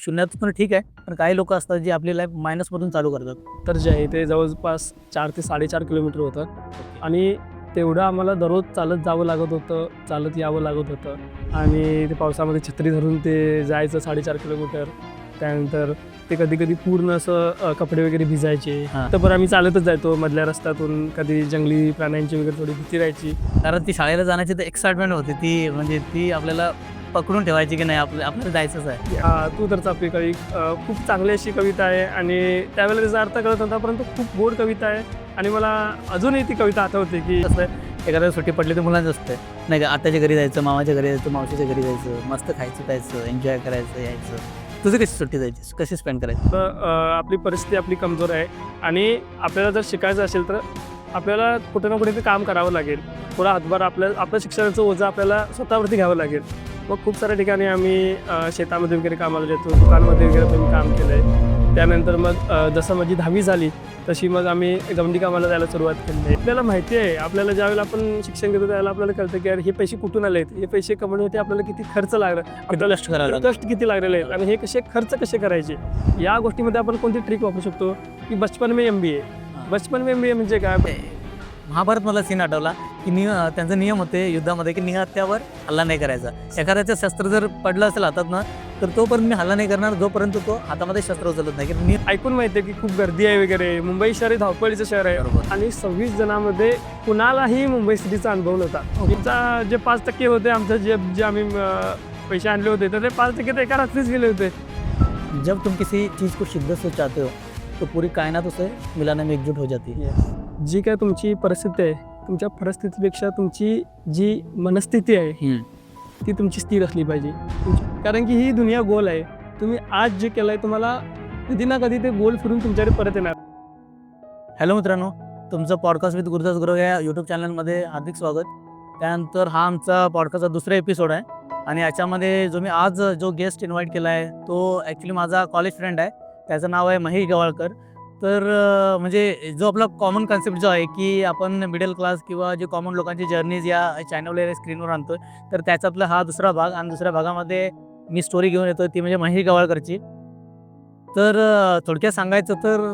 शून्यातून ठीक आहे, पण काही लोक असतात जे आपली लाईफ मायनसमधून चालू करतात. तर जे आहे ते जवळपास 4 ते 4.5 किलोमीटर होतं आणि तेवढं आम्हाला दररोज चालत जावं लागत होतं, चालत यावं लागत होतं आणि ते पावसामध्ये छत्री धरून ते जायचं 4.5 किलोमीटर. त्यानंतर ते कधी-कधी पूर्ण असं कपडे वगैरे भिजायचे. हां. तर पण आम्ही चालतच जायचो मधल्या रस्त्यातून. कधी जंगली प्राण्यांची वगैरे थोडी भीती राहायची. कारण ती शाळेला जाण्याची तर एक्साइटमेंट होती, ती म्हणजे ती आपल्याला पकडून ठेवायची की नाही आपल्याला जायचंच आहे. तू तर चाफी कवी खूप चांगली अशी कविता आहे आणि त्यावेळेला त्याचा अर्थ कळत नव्हता, परंतु खूप गोड कविता आहे आणि मला अजूनही ती कविता आठवते की कसं एखाद्या सुट्टी पडली तर मुलांचं असतं नाही का, आत्याच्या घरी जायचं, मामाच्या घरी जायचं, मावशीच्या घरी जायचं, मस्त खायचं प्यायचं, एन्जॉय करायचं, यायचं. तुझं कशी सुट्टी जायची, कशी स्पेंड करायची? आपली परिस्थिती आपली कमजोर आहे आणि आपल्याला जर शिकायचं असेल तर आपल्याला कुठे ना कुठे ते काम करावं लागेल. थोडा हातभार आपल्या शिक्षणाचं ओझं आपल्याला स्वतःवरती घ्यावं लागेल. मग खूप साऱ्या ठिकाणी आम्ही शेतामध्ये वगैरे कामाला जातो, दुकानामध्ये वगैरे पण काम केलं आहे. त्यानंतर मग जसं माझी 10वी झाली तशी मग आम्ही गवंडी कामाला जायला सुरुवात केली आहे. आपल्याला माहिती आहे, आपल्याला ज्यावेळेला आपण शिक्षण घेतो त्यावेळेला आपल्याला कळतं की यार हे पैसे कुठून आले आहेत, हे पैसे कमवण्यासाठी आपल्याला किती खर्च लागला, किती कष्ट करायला लागलं. कष्ट किती लागलेले आहेत आणि हे खर्च कसे करायचे. या गोष्टीमध्ये आपण कोणती ट्रिक वापरू शकतो की बचपन में MBA. बचपन में MBA म्हणजे काय? महाभारत मला सीन आठवला की त्यांचे नियम होते युद्धामध्ये की निहत्यावर हल्ला नाही करायचा. एखाद्याचं शस्त्र जर पडलं असेल हातात ना, तर तोपर्यंत मी हल्ला नाही करणार जोपर्यंत तो हातामध्ये शस्त्र उचलत नाही. की ऐकून माहिती आहे की खूप गर्दी आहे वगैरे. मुंबई शहर हे धावपळीचं शहर आहे. बरोबर. आणि 26 जणांमध्ये कुणालाही मुंबई सिटीचा अनुभव नव्हता. तिचा जे 5% होते आमचं जे आम्ही पैसे आणले होते तर ते 5% तर एका रात्रीच गेले होते. जब तुम किसी चीज़ को शिद्दत से चाहते हो तो पूरी कायनात उसे मिलाने में एकजुट हो जाती है. जी काय तुमची परिस्थिती आहे, तुमच्या परिस्थितीपेक्षा तुमची जी मनस्थिती आहे ती तुमची स्थिर असली पाहिजे. कारण की ही दुनिया गोल आहे. तुम्ही आज जे केलंय तुम्हाला कधी ना कधी ते गोल फिरून तुमच्याकडे परत येणार. हॅलो मित्रांनो, तुमचं पॉडकास्ट विथ गुरुदास गुरव या यूट्यूब चॅनलमध्ये हार्दिक स्वागत. त्यानंतर हा आमचा पॉडकास्टचा दुसरा एपिसोड आहे आणि याच्यामध्ये जो मी आज गेस्ट इन्व्हाइट केला आहे तो ॲक्च्युली माझा कॉलेज फ्रेंड आहे. त्याचं नाव आहे महेश गवाळकर. तर म्हणजे जो आपला कॉमन कन्सेप्ट जो आहे की आपण मिडल क्लास किंवा जे कॉमन लोकांची जर्नीज या चॅनलवर स्क्रीनवर आणतो, तर त्याच्यातला हा दुसरा भाग आणि दुसऱ्या भागामध्ये मी स्टोरी घेऊन येतो ती म्हणजे महेश गवाळकरची. तर थोडक्यात सांगायचं तर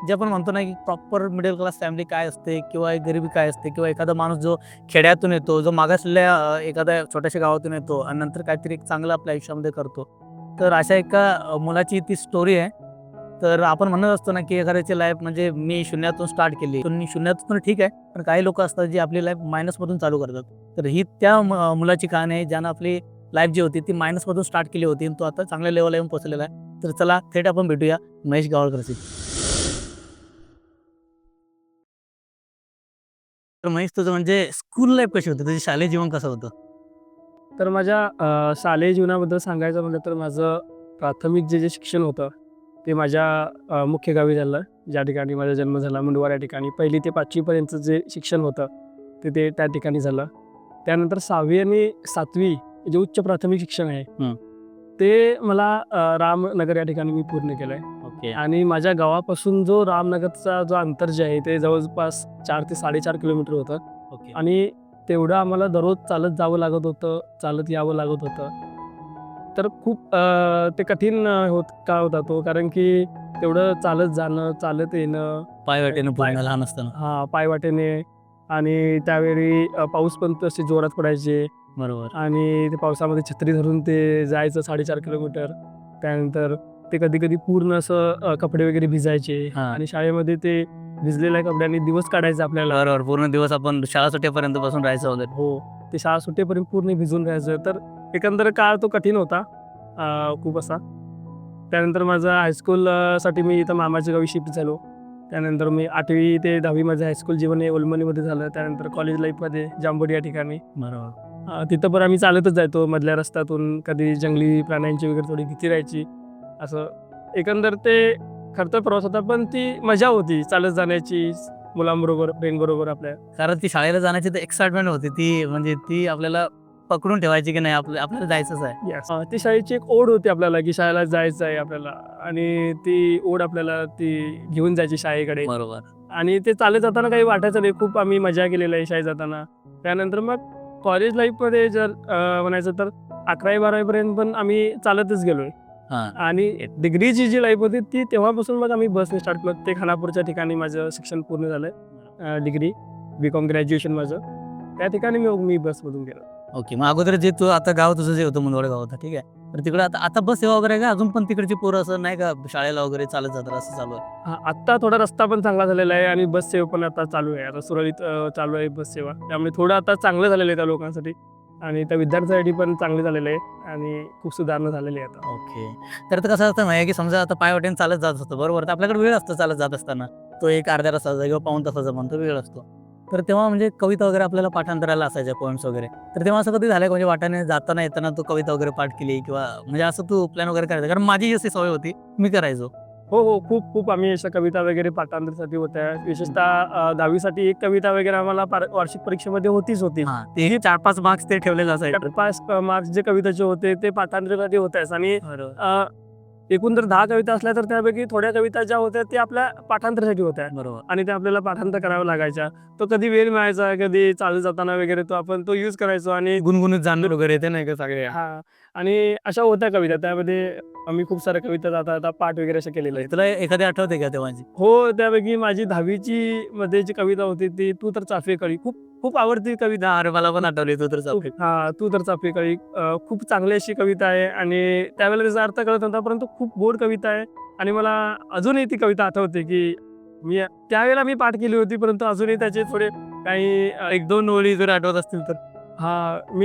जे आपण म्हणतो ना की प्रॉपर मिडल क्लास फॅमिली काय असते किंवा एक गरिबी काय असते किंवा एखादा माणूस जो खेड्यातून येतो, जो मागासलेल्या एखाद्या छोट्याशा गावातून येतो आणि नंतर काहीतरी एक चांगलं आपल्या आयुष्यामध्ये करतो, तर अशा एका मुलाची ती स्टोरी आहे. तर आपण म्हणत असतो ना की एखाद्याची लाईफ म्हणजे मी शून्यातून स्टार्ट केली, शून्यातून ठीक आहे, पण काही लोक असतात जे आपली लाईफ मायनसमधून चालू करतात. तर ही त्या मुलाची कहाणी आहे ज्यानं आपली लाईफ जी होती ती मायनसमधून स्टार्ट केली होती आणि तो आता चांगल्या लेवलला येऊन पोहोचलेला आहे. तर चला थेट आपण भेटूया महेश गवाळकरशी. तर महेश, तुझं म्हणजे स्कूल लाईफ कशी होती, तुझे शालेय जीवन कसं होतं? तर माझ्या शालेय जीवनाबद्दल सांगायचं म्हटलं तर माझं प्राथमिक जे शिक्षण होतं ते माझ्या मुख्य गावी झालं, ज्या ठिकाणी माझा जन्म झाला, मुंडवार या ठिकाणी. 1ली ते 5वीपर्यंतचं जे शिक्षण होतं ते त्या ठिकाणी झालं. त्यानंतर 6वी आणि 7वी जे उच्च प्राथमिक शिक्षण आहे ते मला रामनगर या ठिकाणी मी पूर्ण केलं आहे. ओके. आणि माझ्या गावापासून जो रामनगरचा जो अंतर जे आहे ते जवळपास 4 ते 4.5 किलोमीटर होतं ओके. आणि तेवढं आम्हाला दररोज चालत जावं लागत होतं, चालत यावं लागत होतं. तर खूप ते कठीण काळ होता तो, कारण की तेवढं चालत जाणं, चालत येणं, पायवाटेनं पूर्ण लहान असताना. पायवाटेने. आणि त्यावेळी पाऊस पण तसे जोरात पडायचे बरोबर. आणि ते पावसामध्ये छत्री धरून ते जायचं 4.5 किलोमीटर. त्यानंतर ते कधी-कधी पूर्ण असं कपडे वगैरे भिजायचे आणि शाळेमध्ये ते भिजलेल्या कपड्यांनी दिवस काढायचा आपल्याला. बरोबर, पूर्ण दिवस आपण शाळा सुटेपर्यंत बसून राहायचं वगैरे. हो, ते शाळा सुटेपर्यंत पूर्ण भिजून राहायचं. तर एकंदर काळ तो कठीण होता खूप असा. त्यानंतर माझं हायस्कूल साठी मी इथं मामाच्या गावी शिफ्ट झालो. त्यानंतर मी 8वी ते 10वी माझं हायस्कूल जीवन हे ओलमनीमध्ये झालं. त्यानंतर कॉलेज लाईफमध्ये जांभोडी या ठिकाणी. बरोबर. तिथं पण आम्ही चालतच जायचो मधल्या रस्त्यातून. कधी जंगली प्राण्यांची वगैरे थोडी भीती राहायची. असं एकंदर ते खरतर प्रवास होता, पण ती मजा होती चालत जाण्याची मुलांबरोबर, फ्रेंडबरोबर आपल्या. कारण ती शाळेला जाण्याची तर एक्साइटमेंट होती, ती म्हणजे ती आपल्याला पकडून ठेवायची की नाही आपल्याला जायचंच आहे. ती शाळेची एक ओढ होती आपल्याला की शाळेला जायचं आहे आपल्याला आणि ती ओढ आपल्याला ती घेऊन जायची शाळेकडे. बरोबर. आणि ते चालत जाताना काही वाटायचं नाही. खूप आम्ही मजा केलेली आहे शाळेत जाताना. त्यानंतर मग कॉलेज लाईफमध्ये जर म्हणायचं तर 11वी-12वी पर्यंत पण आम्ही चालतच गेलोय. हां. आणि डिग्रीची जी लाईफ होती ती तेव्हापासून मग आम्ही बसने स्टार्ट केलं. ते खानापूरच्या ठिकाणी माझं शिक्षण पूर्ण झालं, डिग्री BCom ग्रॅज्युएशन माझं. त्या ठिकाणी मी बसमधून गेलो. ओके. मग अगोदर जे तू आता गाव तुझं जे होतं मुंदवाड गाव होतं, ठीक आहे. तर तिकडे आता आता बस सेवा वगैरे आहे का? अजून पण तिकडची पोरं असं नाही का शाळेला वगैरे चालत जातात असं चालू आहे? हां, आत्ता थोडा रस्ता पण चांगला झालेला आहे आणि बस सेवा पण आता चालू आहे. आता सुरळीत चालू आहे बस सेवा. त्यामुळे थोडं आता चांगलं झालेलं आहे त्या लोकांसाठी आणि त्या विद्यार्थ्यांसाठी पण चांगले झालेलं आहे आणि खूप सुधारणा झालेली आहे आता. ओके. तर आता कसं असतं माहिती की समजा आता पायवाटेने चालत जात असतो, बरोबर? तर आपल्याकडे वेळ असतो चालत जात असताना. तो एक अर्ध्या तासाचा किंवा पाऊण तासाचा म्हणतो वेळ असतो. तर तेव्हा म्हणजे कविता वगैरे आपल्याला पाठांतराला असायच्या, पोएम्स वगैरे. तर तेव्हा असं कधी झालं का म्हणजे वाटाने जाताना येताना तू कविता वगैरे पाठ केली किंवा म्हणजे असं तू प्लॅन वगैरे करायचा? कारण माझी अशी सवय होती, मी करायचो. हो. खूप आम्ही अशा कविता वगैरे पाठांतरासाठी होत्या. विशेषतः 10वी साठी एक कविता वगैरे आम्हाला वार्षिक परीक्षेमध्ये होतीच. हां, तेही 4-5 मार्क्स ते ठेवलेलं असायचं. 5 मार्क्स जे कवितेचे होते ते पाठांतरासाठी होत्याच आणि बरोबर. एकूण जर 10 कविता असल्या तर त्यापैकी थोड्या कविता ज्या होत्या त्या आपल्या पाठांतरासाठी होत्या बरोबर. आणि त्या आपल्याला पाठांतर कराव्या लागायच्या. तो कधी वेळ मिळायचा, कधी चालत जाताना वगैरे आपण तो यूज करायचो आणि गुणगुणत जाणं वगैरे ते नाही का सगळे. हां. आणि अशा होत्या कविता. त्यामध्ये आम्ही खूप साऱ्या कविता जाता पाठ वगैरे असं केलेलं आहे. तुला एखादी आठवते का तेव्हाची? हो, त्यापैकी माझी 10वीची मध्ये जी कविता होती ती तू तर चाफे कळी खूप खूप आवडती कविता. अरे मला पण आठवली तू तर चाफे. हां, तू तर चाफे कळी खूप चांगली अशी कविता आहे आणि त्यावेळेला त्याचा अर्थ कळत नव्हता, परंतु खूप गोड कविता आहे आणि मला अजूनही ती कविता आठवते, की त्यावेळेला मी पाठ केली होती, परंतु अजूनही त्याचे थोडे काही 1-2 ओळी जर आठवत असतील तर? हां,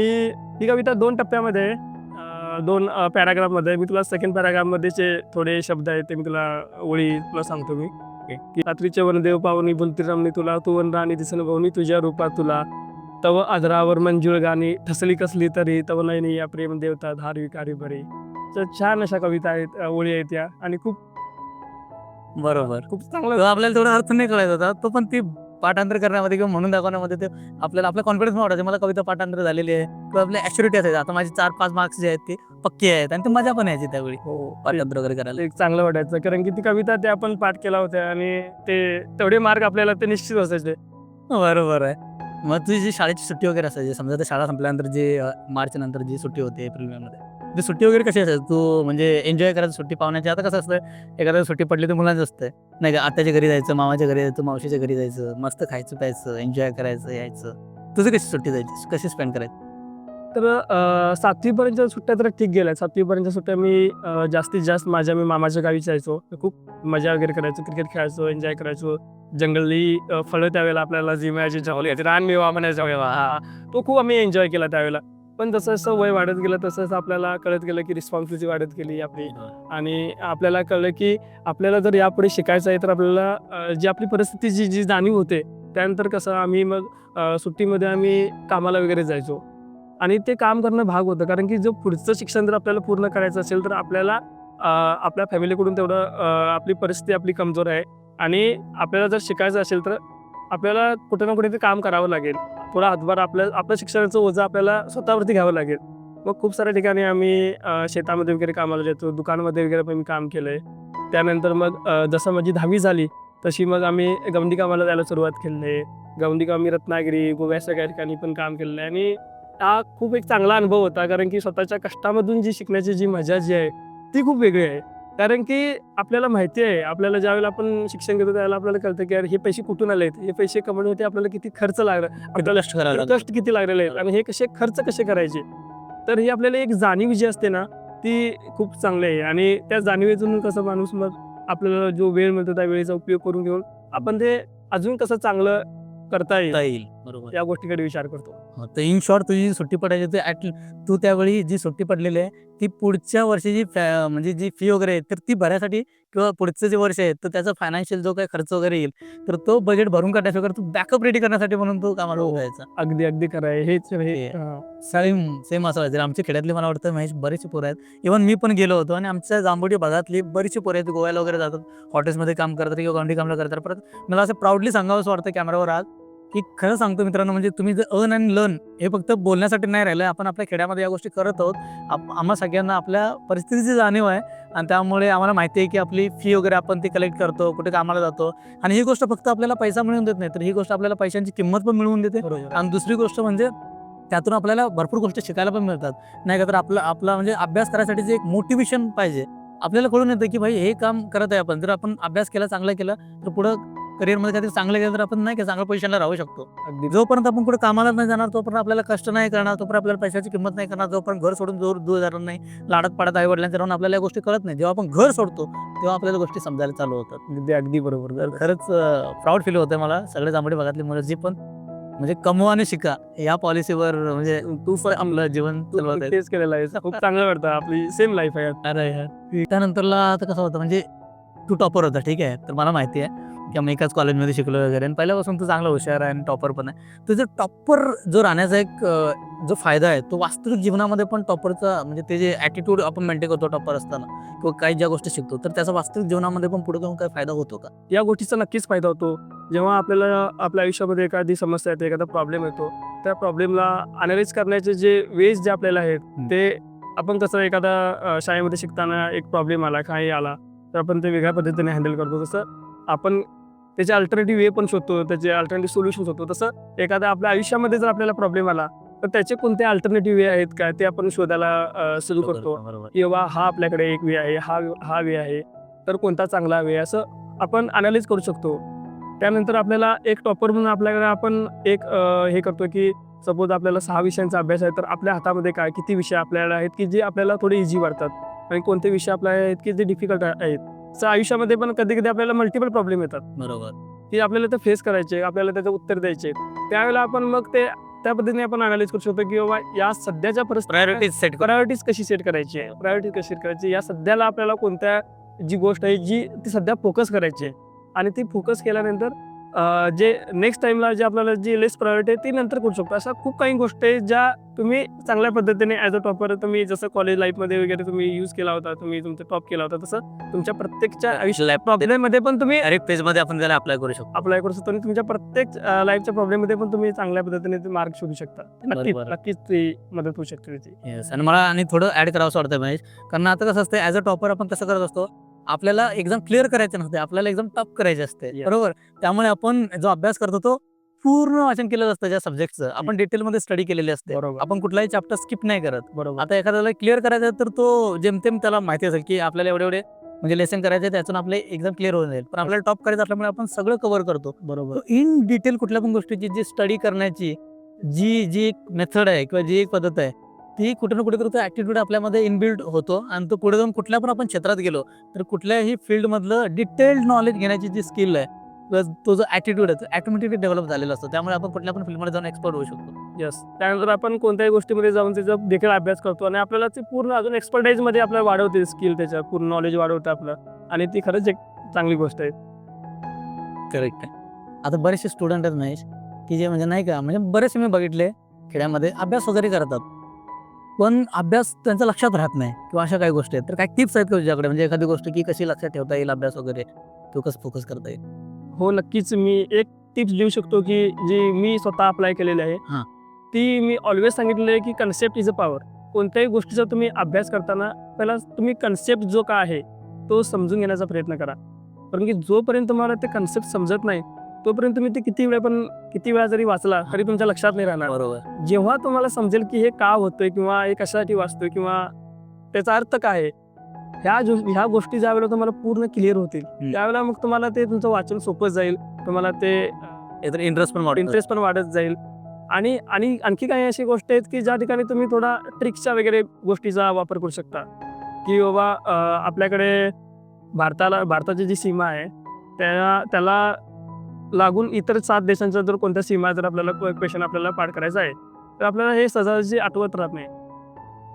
ही कविता 2 टप्प्यामध्ये आहे. 2 पॅराग्राफमध्ये आहे. मी तुला सेकंड पॅराग्राफमध्येचे थोडे शब्द आहेत ते मी तुला ओळी तुला सांगतो मी. की रात्रीच्या वनदेव पावनी बोलती रमणी तुला, तू वन राणी दिसन भवनी तुझ्या रूपात तुला. तव आदरावर मंजूळ गाणी ठसली कसली तरी, तव नयनी या प्रेम देवता धार विकारी बरी. तर छान अशा कविता आहेत, ओळी आहेत त्या आणि खूप बरोबर. खूप चांगलं तो आपल्याला तेवढा अर्थ नाही कळायचा होता. तो पण ती पाठांतर करण्यामध्ये किंवा म्हणून दाखवण्यामध्ये ते आपल्याला आपला कॉन्फिडन्स पण वाटायचा. मला कविता पाठांतर झालेली आहे किंवा आपल्या ॲक्युरेटी असायची. आता माझी 4-5 मार्क्स जे आहेत ते पक्के आहेत आणि ते मजा पण यायची त्यावेळी हो, पाठांतर वगैरे करायला. ते एक चांगलं वाटायचं कारण की ती कविता ते आपण पाठ केला होत्या आणि ते तेवढे मार्क आपल्याला ते निश्चित असायचे. बरोबर आहे. मग तुझी जी शाळेची सुट्टी वगैरे असायची, समजा आता शाळा संपल्यानंतर जे मार्च नंतर जी सुट्टी होते एप्रिल मेमध्ये, ती सुट्टी वगैरे कशी असायची? तू म्हणजे एन्जॉय करायचं सुट्टी पाहुण्याची. आता कसं असतं एखाद्या सुट्टी पडली तर मुलांचं असतं नाही का, आत्याच्या घरी जायचं, मामाच्या घरी जायचं, मावशीच्या घरी जायचं, मस्त खायचं प्यायचं, एन्जॉय करायचं, यायचं. तुझं कशी सुट्टी जायची, कशी स्पेंड करायची? तर 7वी पर्यंतच्या सुट्ट्या तर ठीक गेल्या. 7वी पर्यंतच्या सुट्ट्या मी जास्तीत जास्त मी मामाच्या गावी जायचो. खूप मजा वगैरे करायचो, क्रिकेट खेळायचो, एन्जॉय करायचो. जंगली फळं त्यावेळेला आपल्याला जी मिळायची जवळ रानमेवा म्हणायचा मेवा, हा तो खूप आम्ही एन्जॉय केला त्यावेळेला. पण जसं जसं वय वाढत गेलं तसंच आपल्याला कळत गेलं की रिस्पॉन्सिबिलिटी वाढत गेली आपली आणि आपल्याला कळलं की आपल्याला जर यापुढे शिकायचं आहे तर आपल्याला जी आपली परिस्थिती जी जाणीव होते त्यानंतर कसं आम्ही मग सुट्टीमध्ये आम्ही कामाला वगैरे जायचो आणि ते काम करणं भाग होतं कारण की जो पुढचं शिक्षण जर आपल्याला पूर्ण करायचं असेल तर आपल्याला आपल्या फॅमिलीकडून तेवढं आपली परिस्थिती आपली कमजोर आहे आणि आपल्याला जर शिकायचं असेल तर आपल्याला कुठे ना कुठे ते काम करावं लागेल. थोडा हातभार आपलं शिक्षणाचं ओझं आपल्याला स्वतःवरती घ्यावं लागेल. मग खूप साऱ्या ठिकाणी आम्ही शेतामध्ये वगैरे कामाला जातो, दुकानामध्ये वगैरे पण मी काम केलं आहे. त्यानंतर मग जसं माझी 10वी झाली तशी मग आम्ही गवंडी कामाला जायला सुरुवात केली आहे. गवंडी काम मी रत्नागिरी, गोव्या सगळ्या ठिकाणी पण काम केलेलं आहे आणि हा खूप एक चांगला अनुभव होता कारण की स्वतःच्या कष्टामधून जी शिकण्याची जी मजा जी आहे ती खूप वेगळी आहे. कारण की आपल्याला माहिती आहे आपल्याला ज्यावेळेला आपण शिक्षण घेतो त्यावेळेला आपल्याला कळतं की यार हे पैसे कुठून आले आहेत, हे पैसे कमवण्यासाठी आपल्याला किती खर्च लागला, आपल्याला कष्ट करायला लागतं. कष्ट किती लागलेले आहेत आणि हे खर्च कसे करायचे. तर ही आपल्याला एक जाणीव जी असते ना ती खूप चांगली आहे आणि त्या जाणीवेतून कसं माणूस मग आपल्याला जो वेळ मिळतो त्या वेळेचा उपयोग करून घेऊन आपण ते अजून कसं चांगलं करता येईल बरोबर. या गोष्टीकडे विचार करतो. तर इन शॉर्ट तुझी सुट्टी पडायची तर तू त्यावेळी जी सुट्टी पडलेली आहे ती पुढच्या वर्षीची म्हणजे जी फी वगैरे आहे तर ती भरायसाठी किंवा पुढचं जे वर्ष आहे तर त्याचा फायनान्शियल जो काही खर्च वगैरे येईल तर तो बजेट भरून काढण्यासाठी वगैरे तू बॅकअप रेडी करण्यासाठी म्हणून तू कामाला जायचा. अगदी खरं आहे. हे सेम असं व्हायचं. आमच्या खेड्यातली मला वाटतं महेश बरीचशी पोरं आहेत. इव्हन मी पण गेलो होतो आणि आमच्या जांभोटी भागातली बरीचशी पोरं आहेत गोव्याला वगैरे जातात, हॉटेल्समध्ये काम करतात किंवा गवंडी कामला करतात. परत मला असं प्राऊडली सांगावंसं वाटतं कॅमेरावर आज की खरं सांगतो मित्रांनो, म्हणजे तुम्ही जर अर्न अँड लर्न हे फक्त बोलण्यासाठी नाही राहिलं, आपण आपल्या खेड्यामध्ये या गोष्टी करत आहोत. आम्हा सगळ्यांना आपल्या परिस्थितीची जाणीव आहे आणि त्यामुळे आम्हाला माहिती आहे की आपली फी वगैरे आपण ती कलेक्ट करतो, कुठे कामाला जातो आणि ही गोष्ट फक्त आपल्याला पैसा मिळवून देत नाही तर ही गोष्ट आपल्याला पैशांची किंमत पण मिळवून देते. आणि दुसरी गोष्ट म्हणजे त्यातून आपल्याला भरपूर गोष्टी शिकायला पण मिळतात नाही का. तर आपला म्हणजे अभ्यास करायसाठी जे एक मोटिवेशन पाहिजे आपल्याला कळून येतं की भाई हे काम करत आहे आपण. जर आपण अभ्यास केला, चांगला केला, तर पुढं करिअरमध्ये काहीतरी चांगलं केलं तर आपण नाही का चांगल्या पोझिशनला राहू शकतो. अगदी जोपर्यंत आपण कुठे कामाला नाही जाणार, तोपर्यंत आपल्याला कष्ट नाही करणार, तोपर्यंत आपल्याला पैशाची किंमत नाही करणार, जोपर्यंत घर सोडून दूर दूर जाणार नाही, लाडात पाडात आई वडिलांच्या राहून आपल्याला या गोष्टी कळत नाही. जेव्हा आपण घर सोडतो तेव्हा आपल्याला गोष्टी समजायला चालू होतात. अगदी बरोबर. तर खरंच प्राऊड फील होतंय मला सगळे जांभळी भागातली मुलं जी पण म्हणजे कमवा आणि शिका या पॉलिसीवर म्हणजे तू पण आपलं जीवन चालवत आहेत. तेच केलेलं आहे. खूप चांगलं वाटतं. आपली सेम लाईफ आहे. अरे यार. त्यानंतरला आता कसं होतं म्हणजे तू टॉपर होता ठीक आहे. तर मला माहिती आहे की आम्ही एकाच कॉलेजमध्ये शिकलो वगैरे आणि पहिल्यापासून तू चांगला हुशार आहे आणि टॉपर पण आहे. तर जर टॉपर जो राहण्याचा एक जो फायदा आहे तो वास्तविक जीवनामध्ये पण टॉपरचा म्हणजे ते जे ॲटिट्यूड आपण मेंटेन करतो टॉपर असताना किंवा काही ज्या गोष्टी शिकतो तर त्याचा वास्तविक जीवनामध्ये पण पुढे जाऊन काय फायदा होतो का? या गोष्टीचा नक्कीच फायदा होतो. जेव्हा आपल्याला आपल्या आयुष्यामध्ये एखादी समस्या येते, एखादा प्रॉब्लेम येतो, त्या प्रॉब्लेमला अनालाइज करण्याचे जे वेज जे आपल्याला आहेत ते आपण कसं एखादा शाळेमध्ये शिकताना एक प्रॉब्लेम आला, काही आला, तर आपण ते वेगळ्या पद्धतीने हँडल करतो. तसं आपण त्याचे अल्टरनेटिव्ह वे पण शोधतो, त्याचे अल्टरनेटिव्ह सोल्युशन शोधतो. तसं एखाद्या आपल्या आयुष्यामध्ये जर आपल्याला प्रॉब्लेम आला, तर त्याचे कोणते अल्टरनेटिव्ह वे आहेत का ते आपण शोधायला सुरू करतो. बरोबर. की बाबा हा आपल्याकडे एक वे आहे, हा वे आहे, तर कोणता चांगला वे असं आपण अनालाइज करू शकतो. त्यानंतर आपल्याला एक टॉपर म्हणून आपल्याकडे आपण एक हे करतो की सपोज आपल्याला 6 विषयांचा अभ्यास आहे, तर आपल्या हातामध्ये काय किती विषय आपल्याला आहेत की जे आपल्याला थोडे इझी वाटतात आणि कोणते विषय आपल्याला आहेत की जे डिफिकल्ट आहेत. तर आयुष्यामध्ये पण कधी-कधी आपल्याला मल्टिपल प्रॉब्लेम येतात बरोबर. की आपल्याला ते फेस करायचे, आपल्याला त्याचं उत्तर द्यायचे. त्यावेळेला आपण मग ते त्या पद्धतीने आपण अनालाइज करू शकतो की बाबा या सध्याच्या प्रायोरिटीज सेट कर. प्रायोरिटीज कशी सेट करायची आहे, प्रायोरिटीज कशी सेट करायची, या सध्याला आपल्याला कोणत्या जी गोष्ट आहे जी ती सध्या फोकस करायची आहे आणि ती फोकस केल्यानंतर जे नेक्स्ट टाइमला जे आपल्याला जी लेस प्रायोरिटी आहे ती नंतर करू शकतो. अशा खूप काही गोष्टी आहेत ज्या तुम्ही चांगल्या पद्धतीने ॲज अ टॉपर तुम्ही जसं कॉलेज लाईफमध्ये वगैरे तुम्ही यूज केला होता, तुम्ही तुमचा टॉप केला होता, तसं तुमच्या प्रत्येकच्या आयुष्यात प्रॉब्लेममध्ये पण तुम्ही डायरेक्ट पेजमध्ये आपण त्याला अप्लाय करू शकतो. अप्लाय करू शकतो आणि तुमच्या प्रत्येक लाईफच्या प्रॉब्लेममध्ये पण तुम्ही चांगल्या पद्धतीने ते मार्ग शोधू शकता. नक्कीच बरोबर. नक्कीच ती मदत होऊ शकते त्याची. येस आणि मला आणि थोडं ॲड करावंसं वाटतं महेश, कारण आता कसं असतं ॲज अ टॉपर आपण कसं करत असतो, आपल्याला एक्झाम क्लिअर करायचं नसते, आपल्याला एक्झाम टफ करायची असते, Yes. बरोबर? त्यामुळे आपण जो अभ्यास करतो तो पूर्ण वाचन केलेलं असतं ज्या सब्जेक्टचं. आपण डिटेलमध्ये स्टडी केलेली असते. बरोबर. आपण कुठलाही चॅप्टर स्किप नाही करत. बरोबर. आता एखाद्याला क्लिअर करायचं आहे तर तो जेमतेम त्याला माहिती असेल की आपल्याला एवढे म्हणजे लेसन करायचे आहे, त्यातून आपले एक्झाम क्लिअर होऊन जाईल. पण आपल्याला टॉप करायचं असल्यामुळे आपण सगळं कव्हर करतो. बरोबर. इन डिटेल कुठल्या पण गोष्टीची जी स्टडी करण्याची जी एक मेथड आहे किंवा जी एक पद्धत आहे ती कुठे ना कुठे तो ॲटिट्यूड आपल्यामध्ये इनबिल्ड होतो आणि तो पुढे जाऊन कुठल्या पण आपण क्षेत्रात गेलो तर कुठल्याही फील्डमधलं डिटेल्ड नॉलेज घेण्याची जी स्किल आहे प्लस तो जो ॲटिट्यूड आहे तो ॲटोमॅटिकली डेव्हलप झालेला असतो. त्यामुळे आपण कुठल्या पण फील्डमध्ये जाऊन एक्सपर्ट होऊ शकतो. यस. त्यानंतर आपण कोणत्याही गोष्टीमध्ये जाऊन त्याचा देखील अभ्यास करतो आणि आपल्याला ते पूर्ण अजून एक्सपर्टाईजमध्ये आपल्याला वाढवते स्किल, त्याच्या पूर्ण नॉलेज वाढवतं आपलं आणि ती खरंच एक चांगली गोष्ट आहे. करेक्ट आहे. आता बरेचसे स्टुडंट आहेत महेश की जे म्हणजे नाही का म्हणजे बरेचसे मी बघितले खेड्यामध्ये अभ्यास वगैरे करतात पण अभ्यास त्यांच्या लक्षात राहत नाही किंवा अशा काही गोष्टी आहेत. तर काही टिप्स आहेत का तुझ्याकडे म्हणजे एखादी गोष्ट की कशी लक्षात ठेवता येईल अभ्यास वगैरे तो कसं फोकस करता येईल? हो, नक्कीच मी एक टिप्स देऊ शकतो की जी मी स्वतः अप्लाय केलेली आहे. हां. ती मी ऑलवेज सांगितलेलं आहे की कन्सेप्ट इज अ पॉवर. कोणत्याही गोष्टीचा तुम्ही अभ्यास करताना पहिला तुम्ही कन्सेप्ट जो काय आहे तो समजून घेण्याचा प्रयत्न करा. कारण की जोपर्यंत तुम्हाला ते कन्सेप्ट समजत नाही तोपर्यंत तुम्ही ते किती वेळा जरी वाचला तरी तुमच्या लक्षात नाही राहणार. बरोबर. जेव्हा तुम्हाला समजेल की हे का होतंय किंवा हे कशासाठी वाचतोय किंवा त्याचा अर्थ काय आहे, ह्या गोष्टी ज्यावेळेला तुम्हाला पूर्ण क्लिअर होतील त्यावेळेला मग तुम्हाला ते तुमचं वाचन सोपं जाईल. तुम्हाला ते तर इंटरेस्ट पण वाढतो. इंटरेस्ट पण वाढत जाईल आणि आणखी काही अशी गोष्ट आहेत की ज्या ठिकाणी तुम्ही थोडा ट्रिक्सच्या वगैरे गोष्टीचा वापर करू शकता की बाबा आपल्याकडे भारताची जी सीमा आहे त्याला लागून इतर 7 देशांच्या जर कोणत्या सीमा जर आपल्याला क्वेश्चन आपल्याला पाठ करायचा आहे तर आपल्याला हे सहजासहजी आठवत राहत नाही.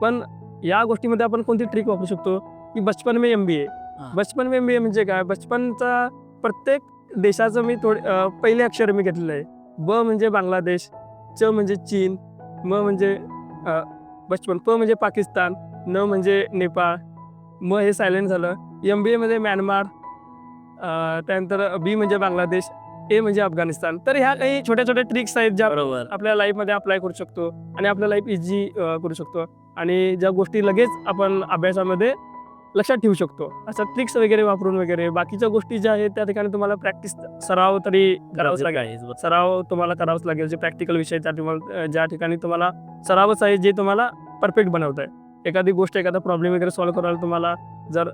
पण या गोष्टीमध्ये आपण कोणती ट्रिक वापरू शकतो की बचपन में MBA. बचपन में MBA म्हणजे काय, बचपनचा प्रत्येक देशाचं मी पहिले अक्षर मी घेतलेलं आहे. ब म्हणजे बांगलादेश, च म्हणजे चीन, म म्हणजे बचपन, प म्हणजे पाकिस्तान, न म्हणजे नेपाळ, म हे सायलेंट झालं, MBA मध्ये म्यानमार, त्यानंतर बी म्हणजे बांगलादेश, ए म्हणजे अफगाणिस्तान. तर ह्या काही छोट्या छोट्या ट्रिक्स आहेत ज्या बरोबर. आपल्या लाईफमध्ये अप्लाय करू शकतो आणि आपल्या लाईफ इझी करू शकतो आणि ज्या गोष्टी लगेच आपण अभ्यासामध्ये लक्षात ठेवू शकतो. अशा ट्रिक्स वगैरे वापरून वगैरे बाकीच्या गोष्टी ज्या आहेत त्या ठिकाणी तुम्हाला प्रॅक्टिस सराव तरी करावाच लागेल. सराव तुम्हाला करावाच लागेल. जे प्रॅक्टिकल विषय ज्या ठिकाणी तुम्हाला सरावच आहे जे तुम्हाला परफेक्ट बनवत आहे. एखादी गोष्ट एखादा प्रॉब्लेम वगैरे सॉल्व्ह करायला तुम्हाला जर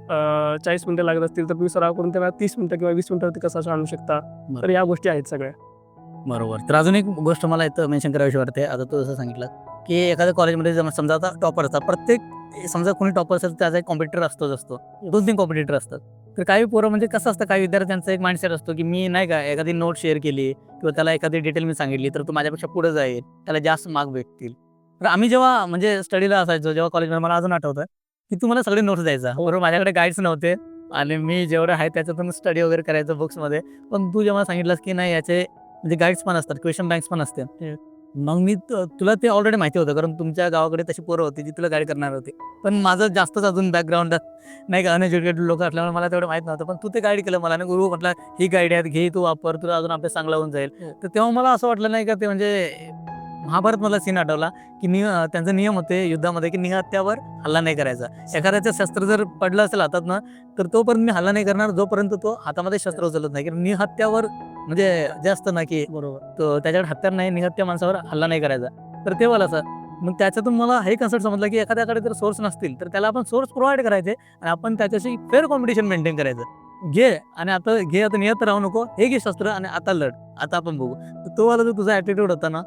40 मिनिटं लागत असतील तर तुम्ही सराव करून त्याला 30 मिनिटं किंवा 20 मिनिटावरती कसं आणू शकता. तर या गोष्टी आहेत सगळ्या. बरोबर. तर अजून एक गोष्ट मला इथं मेन्शन करावीशी वाटते. आता तू जसं सांगितलं, की एखाद्या कॉलेजमध्ये समजा आता टॉपर असतात. प्रत्येक समजा कोणी टॉपर असेल तर त्याचा एक कॉम्पिटिटर असतोच. 2-3 कॉम्पिटिटर असतात. तर काही पोरं म्हणजे कसं असतं, काही विद्यार्थ्यांचा एक माइंडसेट असतो, की मी नाही का एखादी नोट शेअर केली किंवा त्याला एखादी डिटेल मी सांगितली तर तो माझ्यापेक्षा पुढे जाईल. त्याला जास्त मार्क भेटतील. तर आम्ही जेव्हा म्हणजे स्टडीला असायचो, जेव्हा कॉलेजमध्ये मला अजून आठवतं, की तू मला सगळे नोट्स द्यायचा. बरोबर माझ्याकडे गाईड्स नव्हते आणि मी जेवढं आहे त्याच्यातून स्टडी वगैरे करायचं बुक्समध्ये. पण तू जेव्हा सांगितलंस, की नाही याचे म्हणजे गाईड्स पण असतात, क्वेश्चन बँक्स पण असते. मग मी तुला ते ऑलरेडी माहिती होतं, कारण तुमच्या गावाकडे तशी पोरं होती जी तुला गाईड करणार होती. पण माझं जास्तच अजून बॅकग्राऊंड नाही का अनएज्युकेटेड लोक असल्यामुळे मला तेवढं माहीत नव्हतं. पण तू ते गाईड केलं मला आणि गुरु म्हटला, "ही गाईड आहेत, घे तू वापर, तुला अजून अभ्यास चांगला होऊन जाईल." तर तेव्हा मला असं वाटलं नाही का ते म्हणजे महाभारत मला सीन आठवला, की त्यांचे नियम होते युद्धामध्ये, की निहत्यावर हल्ला नाही करायचा. एखाद्याचं शस्त्र जर पडलं असेल हातात ना, तर तोपर्यंत मी हल्ला नाही करणार जोपर्यंत तो हातामध्ये शस्त्र उचलत नाही. कारण निहत्यावर म्हणजे जे असतं ना, की बरोबर. तो त्याच्याकडे हत्यार नाही, निहत्या माणसावर हल्ला नाही करायचा. तर ते मला असं मग त्याच्यातून मला हे कन्सेप्ट समजलं, की एखाद्याकडे जर सोर्स नसतील, तर त्याला आपण सोर्स प्रोव्हाईड करायचे आणि आपण त्याच्याशी फेअर कॉम्पिटिशन मेंटेन करायचं. घे आणि आता नियत राहू नको. हे घे शस्त्र आणि आता लढ. आता आपण बघू. तर तो वाला जो तुझा ॲटिट्यूड होता ना,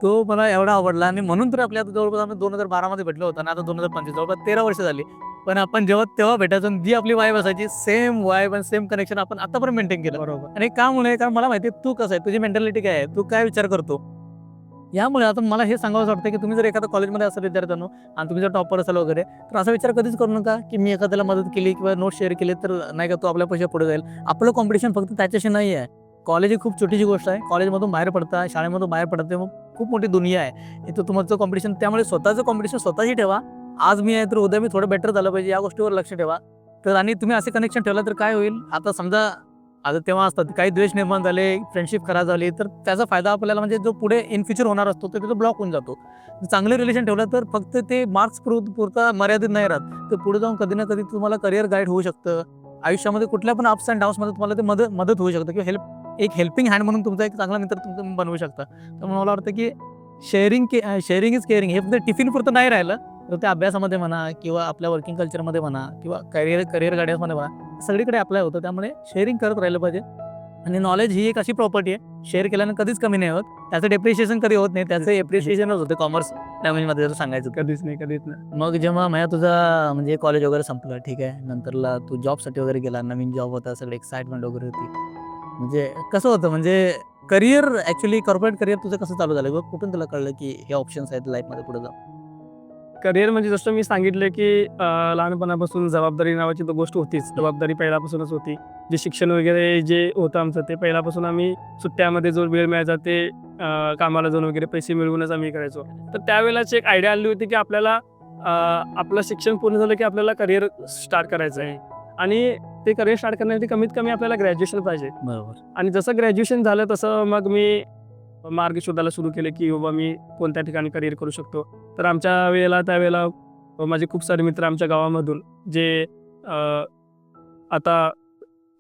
तो मला एवढा आवडला आणि म्हणून तर आपल्या आता जवळपास आम्ही 2012 मध्ये भेटलो होतो आणि आता 2025 जवळपास 13 वर्ष झाली. पण आपण जेव्हा तेव्हा भेटायचो आणि जी आपली वाइब असायची सेम वाइब आणि सेम कनेक्शन आपण आतापर्यंत मेंटेन केलं. बरोबर. आणि का मुळे कारण मला माहिती आहे तू कसं आहे, तुझी मेंटॅलिटी काय आहे, तू काय विचार करतो. यामुळे आता मला हे सांगावंसं वाटतं, की तुम्ही जर एखाद्या कॉलेजमध्ये असाल विद्यार्थ्यांनो आणि तुम्ही जर टॉपर असाल वगैरे, तर असा विचार कधीच करू नका, की मी एखाद्याला मदत केली किंवा नोट शेअर केले तर नाही का तो आपल्यापेक्षा पुढे जाईल. आपलं कॉम्पिटिशन फक्त त्याच्याशी नाही आहे. कॉलेज ही खूप छोटीशी गोष्ट आहे. कॉलेजमधून बाहेर पडता, शाळेमधून बाहेर पडते मग खूप मोठी दुनिया आहे. इथं तुमचं कॉम्पिटिशन त्यामुळे स्वतःचं कॉम्पिटिशन स्वतःशी ठेवा. आज मी आहे तर उद्या मी थोडं बेटर झालं पाहिजे या गोष्टीवर लक्ष ठेवा. तर आणि तुम्ही असे कनेक्शन ठेवलं तर काय होईल, आता समजा आता तेव्हा असतात काही द्वेष निर्माण झाले, फ्रेंडशिप खराब झाली, तर त्याचा फायदा आपल्याला म्हणजे जो पुढे इन फ्युचर होणार असतो तो तिथं ब्लॉक होऊन जातो. चांगले रिलेशन ठेवलं तर फक्त ते मार्क्स पुरता मर्यादित नाही राहत. तर पुढे जाऊन कधी ना कधी तुम्हाला करिअर गाईड होऊ शकतं. आयुष्यामध्ये कुठल्या पण अप्स अँड डाऊन्समध्ये तुम्हाला ते मदत होऊ शकतं किंवा एक हेल्पिंग हँड म्हणून तुमचा एक चांगला मित्र तुम्ही बनवू शकता. त्यामुळे मला वाटतं की शेअरिंग इज केअरिंग हे फक्त टिफिन पुरतं नाही राहिलं, तर ते अभ्यासामध्ये म्हणा किंवा आपल्या वर्किंग कल्चरमध्ये म्हणा किंवा करिअर गायडन्समध्ये म्हणा, सगळीकडे अप्लाय होतं. त्यामुळे शेअरिंग करत राहिलं पाहिजे आणि नॉलेज ही एक अशी प्रॉपर्टी आहे, शेअर केल्यानं कधीच कमी नाही होत. त्याचं डेप्रिशिएशन कधी होत नाही, त्याचं एप्रिशिएशनच होतं कॉमर्स लँग्वेजमध्ये जर सांगायचं तर. कधीच नाही, कधीच नाही. मग जेव्हा माझ्या तुझा म्हणजे कॉलेज वगैरे संपलं, ठीक आहे. नंतरला तू जॉबसाठी वगैरे गेला, नवीन जॉब होता, सगळी एक्साइटमेंट वगैरे होती. म्हणजे कसं होतं म्हणजे करिअर ॲक्चुअली कॉर्पोरेट करिअर तुझं कसं चालू झालं किंवा कुठून तुला कळलं की हे ऑप्शन्स आहेत लाईफमध्ये पुढे जाऊन? करिअर म्हणजे जसं मी सांगितलं, की लहानपणापासून जबाबदारी नावाची तर गोष्ट होतीच. जबाबदारी पहिल्यापासूनच होती. जे शिक्षण वगैरे जे होतं आमचं ते पहिल्यापासून आम्ही सुट्ट्यामध्ये जो वेळ मिळायचा ते कामाला जाऊन वगैरे पैसे मिळवूनच आम्ही करायचो. तर त्यावेळेलाच एक आयडिया आली होती, की आपल्याला आपलं शिक्षण पूर्ण झालं, की आपल्याला करिअर स्टार्ट करायचं आहे आणि ते करिअर स्टार्ट करण्यासाठी कमीत कमी आपल्याला ग्रॅज्युएशन पाहिजे. बरोबर. आणि जसं ग्रॅज्युएशन झालं तसं मग मी मार्ग शोधायला सुरू केले, की बाबा मी कोणत्या ठिकाणी करिअर करू शकतो. तर त्यावेळेला माझे खूप सारे मित्र आमच्या गावामधून जे आता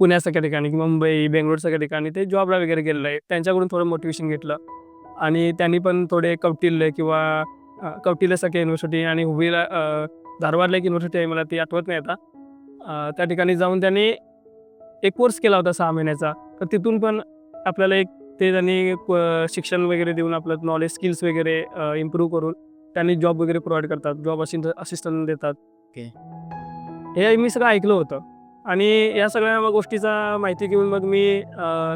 पुण्यासारख्या ठिकाणी किंवा मुंबई, बेंगलोरसारख्या ठिकाणी ते जॉबला वगैरे गेलेले आहे. त्यांच्याकडून थोडं मोटिवेशन घेतलं आणि त्यांनी पण थोडे कौटिल्य किंवा कौटिल्यसारख्या युनिव्हर्सिटी आणि हुबळीला धारवाडला एक युनिव्हर्सिटी आहे, मला ती आठवत नाही आता. त्या ठिकाणी जाऊन त्यांनी एक कोर्स केला होता 6 महिन्याचा. तर तिथून पण आपल्याला त्यांनी शिक्षण वगैरे देऊन आपलं नॉलेज, स्किल्स वगैरे इम्प्रूव्ह करून त्यांनी जॉब वगैरे प्रोव्हाईड करतात. जॉब असिस्टंट देतात. ओके. हे मी सगळं ऐकलं होतं आणि या सगळ्या गोष्टीचा माहिती घेऊन मग मी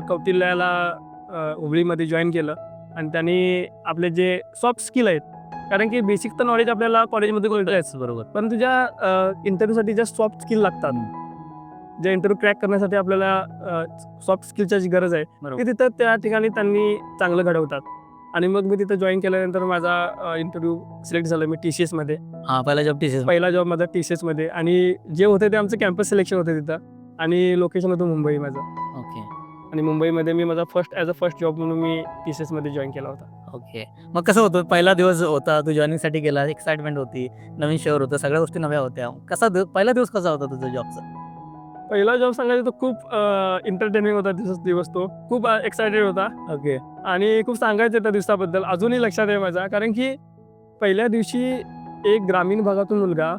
कौटिल्याला हुबळीमध्ये जॉईन केलं आणि त्यांनी आपले जे सॉफ्ट स्किल आहेत, कारण की बेसिक तर नॉलेज आपल्याला कॉलेजमध्ये कळतं, बरोबर. पण तुझ्या इंटरव्ह्यूसाठी ज्या सॉफ्ट स्किल लागतात, ज्या इंटरव्ह्यू क्रॅक करण्यासाठी आपल्याला सॉफ्ट स्किलची जी गरज आहे, बरोबर. ते तिथं त्या ठिकाणी त्यांनी चांगलं घडवतात. आणि मग मी तिथं जॉईन केल्यानंतर माझा इंटरव्ह्यू सिलेक्ट झाला. मी TCSमध्ये हां, पहिला जॉब TCS. पहिला जॉब माझा TCSमध्ये आणि जे होते ते आमचं कॅम्पस सिलेक्शन होतं तिथं आणि लोकेशन होतं मुंबई माझं. ओके. आणि मुंबईमध्ये मी माझा फर्स्ट जॉब म्हणून मी TCSमध्ये जॉईन केला होता. ओके. मग कसं होतं पहिला दिवस होता, तू जॉइनिंगसाठी गेला, एक्साइटमेंट होती, नवीन शहर होतं, सगळ्या गोष्टी नव्या होत्या. पहिला दिवस कसा होता तुझा जॉबचा? पहिला जॉब सांगायचं तर खूप एंटरटेनिंग होता दिवस तो. खूप एक्सायटेड होता ओके. आणि खूप सांगायचं त्या दिवसाबद्दल. अजूनही लक्षात आहे माझ्या, कारण की पहिल्या दिवशी एक ग्रामीण भागातून मुलगा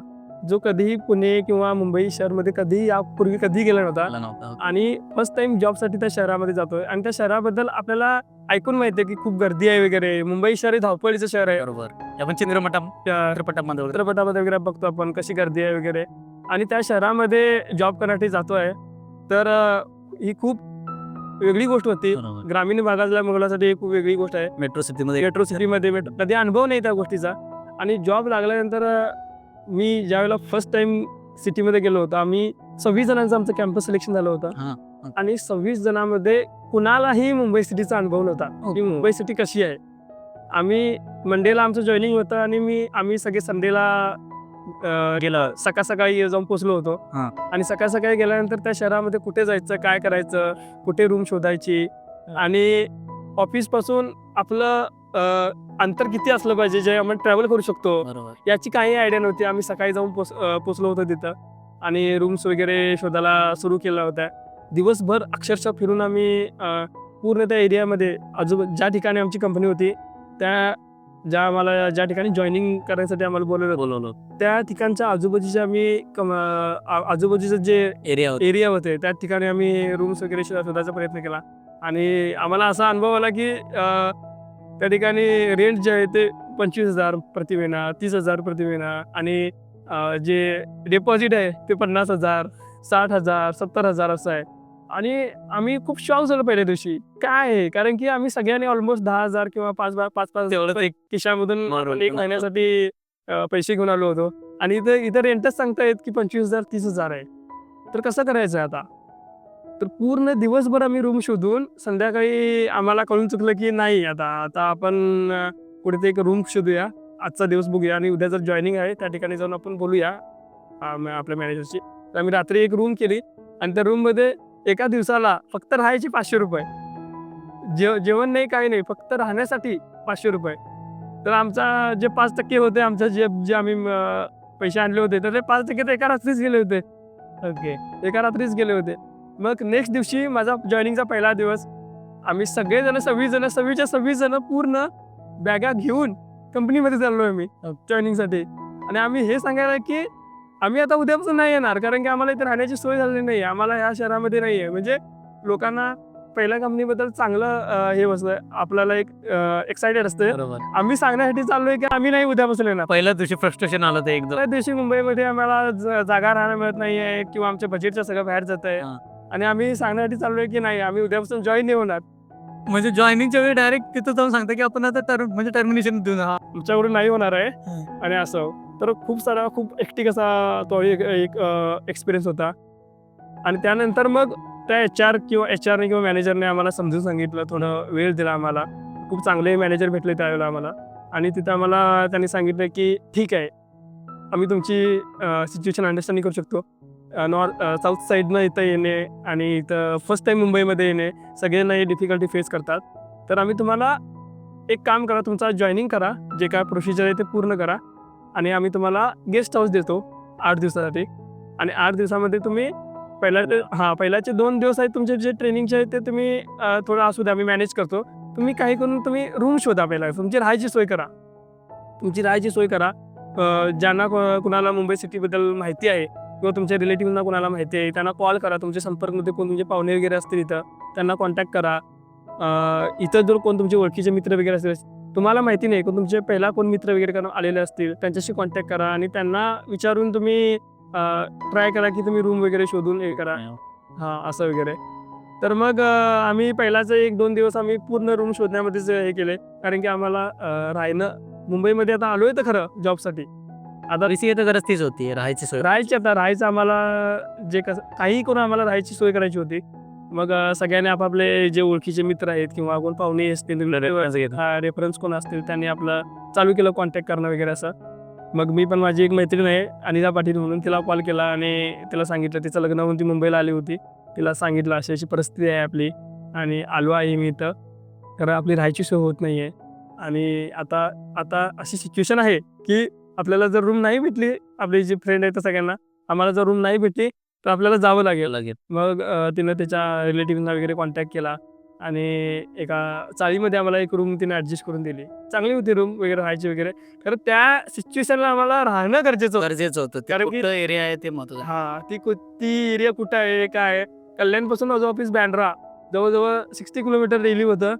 जो कधीही पुणे किंवा मुंबई शहरमध्ये कधीही यापूर्वी कधी गेला नव्हता आला नव्हता. आणि फर्स्ट टाइम जॉबसाठी त्या शहरामध्ये जातोय आणि त्या शहराबद्दल आपल्याला ऐकून माहिती आहे की खूप गर्दी आहे वगैरे. मुंबई शहर हे धावपळीचं शहर आहे. बरोबर. आपण चित्रपटामध्ये वगैरे. चित्रपटामध्ये वगैरे बघतो आपण कशी गर्दी आहे वगैरे. आणि त्या शहरामध्ये जॉब करण्यासाठी जातोय तर ही खूप वेगळी गोष्ट होती. बरोबर. ग्रामीण भागातल्या मुलासाठी ही खूप वेगळी गोष्ट आहे. मेट्रो सिटीमध्ये मेट्रो सिटीमध्ये कधी अनुभव नाही त्या गोष्टीचा. आणि जॉब लागल्यानंतर मी ज्यावेळेला फर्स्ट टाइम सिटीमध्ये गेलो होतो, आम्ही 26 जणांचं आमचं कॅम्पस सिलेक्शन झालं होतं. हां. आणि 26 जणांमध्ये कुणालाही मुंबई सिटीचा अनुभव नव्हता की मुंबई सिटी कशी आहे. आम्ही मंडेला आमचं जॉईनिंग होतं आणि आम्ही सगळे संडेला गेलं. सकाळी जाऊन पोचलो होतो. हां. आणि सकाळी गेल्यानंतर त्या शहरामध्ये कुठे जायचं, काय करायचं, कुठे रूम शोधायची आणि ऑफिसपासून आपलं अंतर किती असलं पाहिजे जे आपण ट्रॅव्हल करू शकतो बरोबर. याची काही आयडिया नव्हती. आम्ही सकाळी जाऊन पोचलो होतो तिथं आणि रूम्स वगैरे शोधायला सुरू केल्या होत्या. दिवसभर अक्षरशः फिरून आम्ही पूर्ण त्या एरियामध्ये ज्या ठिकाणी आमची कंपनी होती ज्या ठिकाणी जॉईनिंग करायसाठी आम्हाला बोलवलं त्या ठिकाणच्या आजूबाजूचे आम्ही आजूबाजूचे जे एरिया होते त्या ठिकाणी आम्ही रूम्स वगैरे शोधायचा प्रयत्न केला. आणि आम्हाला असा अनुभव आला की त्या ठिकाणी रेंट जे आहे ते 25,000 प्रति महिना, 30,000 प्रति महिना आणि जे डिपॉझिट आहे ते 50,000, 60,000, 70,000 असं आहे. आणि आम्ही खूप शॉक झालो पहिल्या दिवशी. काय आहे? कारण की आम्ही सगळ्यांनी ऑलमोस्ट 10,000 किंवा 5,000 तेवढं एक खिशामधून बरोबर. एक महिन्यासाठी पैसे घेऊन आलो होतो. आणि इथं रेंटच सांगतायत की 25,000, 30,000 आहे. तर कसं करायचं आता? तर पूर्ण दिवसभर आम्ही रूम शोधून संध्याकाळी आम्हाला कळून चुकलं की नाही आता आपण कुठेतरी एक रूम शोधूया, आजचा दिवस बघूया आणि उद्या जर जॉईनिंग आहे त्या ठिकाणी जाऊन आपण बोलूया आपल्या मॅनेजरशी. तर आम्ही रात्री एक रूम केली आणि त्या रूममध्ये एका दिवसाला फक्त राहायचे ₹500. जेवण नाही, काही नाही, फक्त राहण्यासाठी ₹500. तर आमचा जे 5% होते आमच्या जे आम्ही पैसे आणले होते तर ते 5% तर एका रात्रीच गेले होते. ओके. एका रात्रीच गेले होते. मग नेक्स्ट दिवशी माझा जॉईनिंगचा पहिला दिवस. आम्ही सगळेजण 26च्या 26 जण पूर्ण बॅगा घेऊन कंपनीमध्ये चाललो आम्ही जॉईनिंगसाठी. आणि आम्ही हे सांगायला की आम्ही आता उद्यापासून नाही येणार कारण की आम्हाला इथे राहण्याची सोय झालेली नाही आहे. आम्हाला ह्या शहरामध्ये नाही आहे. म्हणजे लोकांना पहिल्या कंपनीबद्दल चांगलं हे बसलं, आपल्याला एक एक्सायटेड असते. बरोबर. आम्ही सांगण्यासाठी चाललोय की आम्ही नाही उद्यापासून येणार. पहिल्या दिवशी फ्रस्ट्रेशन आलं ते एकदम. त्या दिवशी मुंबईमध्ये आम्हाला जागा राहायला मिळत नाहीये किंवा आमच्या बजेटच्या सगळं बाहेर जात आहे. हां. आणि आम्ही सांगण्यासाठी चाललोय की नाही आम्ही उद्यापासून जॉईन नाही होणार. म्हणजे जॉईनिंगच्या वेळी डायरेक्ट तिथं जाऊन सांगता की आपण आता टर्मिनेशन देऊ ना. आमच्याकडून नाही होणार आहे. आणि असं तर खूप एकटिक असा तो एक एक्सपिरियन्स होता. आणि त्यानंतर मग त्या एचआरने किंवा मॅनेजरने आम्हाला समजून सांगितलं, थोडं वेळ दिला आम्हाला. खूप चांगले मॅनेजर भेटले त्यावेळेला आम्हाला. आणि तिथं आम्हाला त्यांनी सांगितलं की ठीक आहे, आम्ही तुमची सिच्युएशन अंडरस्टँडिंग करू शकतो. साऊथ साईडनं इथं येणे आणि इथं फर्स्ट टाईम मुंबईमध्ये येणे सगळ्यांना हे डिफिकल्टी फेस करतात. तर आम्ही तुम्हाला एक काम करा, तुमचा जॉईनिंग करा, जे काय प्रोसिजर आहे ते पूर्ण करा आणि आम्ही तुम्हाला गेस्ट हाऊस देतो 8 दिवसासाठी. आणि 8 दिवसामध्ये तुम्ही पहिल्याचे 2 दिवस आहेत तुमचे जे ट्रेनिंगचे आहेत ते तुम्ही थोडं असू द्या, आम्ही मॅनेज करतो. तुम्ही काही करून तुम्ही रूम शोधा, पहिला तुमची राहायची सोय करा. ज्यांना कुणाला मुंबई सिटीबद्दल माहिती आहे किंवा तुमच्या रिलेटिव्हना कुणाला माहिती आहे त्यांना कॉल करा. तुमच्या संपर्कमध्ये कोण तुमचे पाहुणे वगैरे असतील इथं त्यांना कॉन्टॅक्ट करा. इथं जर कोण तुमचे ओळखीचे मित्र वगैरे असतील, तुम्हाला माहिती नाही कोण तुमचे पहिला कोण मित्र वगैरे आलेले असतील त्यांच्याशी कॉन्टॅक्ट करा आणि त्यांना विचारून तुम्ही ट्राय करा की तुम्ही रूम वगैरे शोधून हे करा. असं वगैरे. तर मग आम्ही पहिलाचे 1-2 दिवस आम्ही पूर्ण रूम शोधण्यामध्येच हे केले. कारण की आम्हाला राहणं मुंबईमध्ये आता आलोय तर खरं जॉबसाठी. आता तर गरज तीच होती, राहायची सोय. राहायचं आम्हाला काही करून आम्हाला राहायची सोय करायची होती. मग सगळ्यांनी आपापले जे ओळखीचे मित्र आहेत किंवा कोण पाहुणे असतील, रेफरन्स कोण असतील त्यांनी आपलं चालू केलं कॉन्टॅक्ट करणं वगैरे असं. मग मी पण माझी एक मैत्रीण आहे अनिता पाटील म्हणून, तिला कॉल केला आणि तिला सांगितलं तिचं लग्न होऊन ती मुंबईला आली होती. तिला सांगितलं अशी परिस्थिती आहे आपली आणि आलो आहे मी इथं, कारण आपली राहायची सोय होत नाही आहे. आणि आता अशी सिच्युएशन आहे की आपल्याला जर रूम नाही भेटली, आपले जे फ्रेंड आहेत सगळ्यांना, आम्हाला जर रूम नाही भेटली तर आपल्याला जावं लागेल. मग तिनं त्याच्या रिलेटिव्हना वगैरे कॉन्टॅक्ट केला आणि एका चाळीमध्ये आम्हाला एक रूम तिने ॲडजस्ट करून दिली. चांगली होती रूम वगैरे राहायची वगैरे. कारण त्या सिच्युएशनला आम्हाला राहणं गरजेचं होतं. गरजेचं होतं ते, कारण की- कुठं एरिया आहे ते महत्वाचं आहे. हां, ती एरिया कुठं आहे, काय आहे? कल्याणपासून माझं ऑफिस बँड्रा जवळ-जवळ 60 किलोमीटर डेली होतं.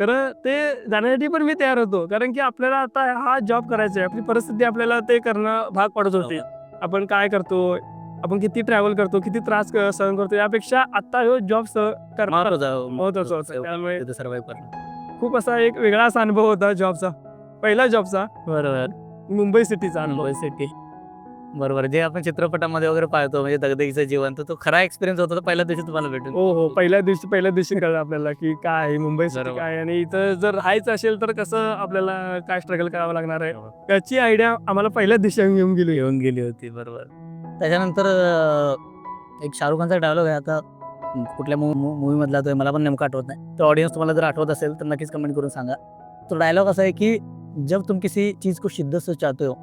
तर ते जाण्यासाठी पण मी तयार होतो. कारण की आपल्याला आता हा जॉब करायचा आहे. आपली परिस्थिती आपल्याला ते करणं भाग पडत होती. आपण काय करतो, आपण किती ट्रॅव्हल करतो, किती त्रास सहन करतो, यापेक्षा आता ह्यो जॉब करणं महत्वाचं होतं. त्यामुळे तिथे सर्व्हाइव्ह करणं. खूप असा एक वेगळा असा अनुभव होता जॉबचा. पहिला जॉबचा बरोबर. मुंबई सिटीचा अनुभव. मुंबई सिटी. बरोबर. जे आपण चित्रपटामध्ये वगैरे पाहतो म्हणजे दगदगीचं जीवन, तर तो खरा एक्सपिरियन्स होता तो पहिल्या दिवशी तुम्हाला भेटून. हो. पहिल्या दिवशी कळलं आपल्याला की काय आहे मुंबई सिटी बरोबर. काय आहे आणि इथं जर राहायचं असेल तर कसं आपल्याला काय स्ट्रगल करावं लागणार आहे. त्याची आयडिया आम्हाला पहिल्याच दिवशी येऊन गेली. येऊन गेली होती. बरोबर. त्याच्यानंतर एक शाहरुख खानचा डायलॉग आहे आता कुठल्या मूवीमधला तो आहे मला पण नेमकं आठवत नाही. तो ऑडियन्स तुम्हाला जर आठवत असेल तर नक्कीच कमेंट करून सांगा. तो डायलॉग असा आहे की जब तुम किसी चीज़ को शिद्दत से चाहते हो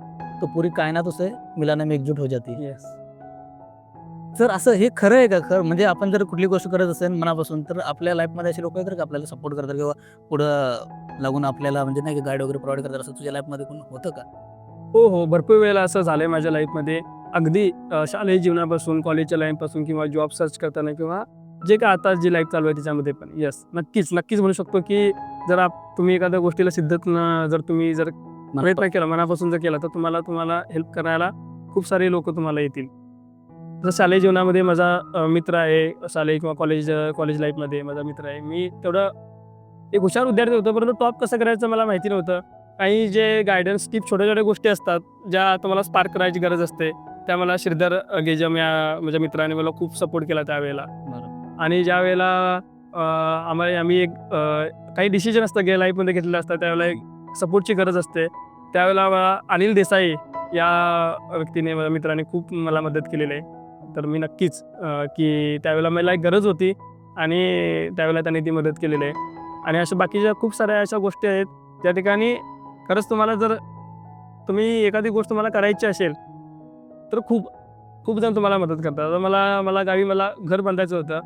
तो पूरी कायनात उसे मिलाने में एकजुट हो जाती है. येस. तर असं हे खरं आहे का? खरं म्हणजे आपण जर कुठली गोष्ट करत असेल मनापासून तर आपल्या लाईफमध्ये असे लोक आहेत का आपल्याला सपोर्ट करतात किंवा पुढं लागून आपल्याला म्हणजे नाही की गाईड वगैरे प्रोव्हाइड करतात, असं तुझ्या लाईफमध्ये कोण होतं का? हो. भरपूर वेळेला असं झालंय माझ्या लाईफमध्ये. अगदी शालेय जीवनापासून, कॉलेजच्या लाईफपासून किंवा जॉब सर्च करताना किंवा जे काय आता जी लाईफ चालू आहे त्याच्यामध्ये पण. येस, नक्कीच म्हणू शकतो की जर तुम्ही एखाद्या गोष्टीला सिद्धतनं जर तुम्ही प्रयत्न केला, मनापासून जर केला, तर तुम्हाला हेल्प करायला खूप सारे लोक तुम्हाला येतील. जसं शालेय जीवनामध्ये माझा मित्र आहे, शालेय किंवा कॉलेज लाईफमध्ये माझा मित्र आहे. मी तेवढं एक हुशार विद्यार्थी होतो, परंतु टॉप कसं करायचं मला माहिती नव्हतं. काही जे गायडन्स टिप्स छोट्या-छोट्या गोष्टी असतात, ज्या तुम्हाला स्पार्क करायची गरज असते, त्या मला श्रीधर गेजम या माझ्या मित्राने मला खूप सपोर्ट केला त्यावेळेला. आणि ज्या वेळेला आम्ही काही डिसिजन असतं लाईफमध्ये घेतलेलं असतं, त्यावेळेला एक सपोर्टची गरज असते. त्यावेळेला मला अनिल देसाई या व्यक्तीने माझ्या मित्राने खूप मला मदत केलेली आहे. तर मी नक्कीच की त्यावेळेला मला एक गरज होती आणि त्यावेळेला त्यांनी ती मदत केलेली आहे. आणि अशा बाकीच्या खूप साऱ्या अशा गोष्टी आहेत त्या ठिकाणी खरंच तुम्हाला जर तुम्ही एखादी गोष्ट तुम्हाला करायची असेल तर खूप जण तुम्हाला मदत करतात. आता मला गावी घर बांधायचं होतं.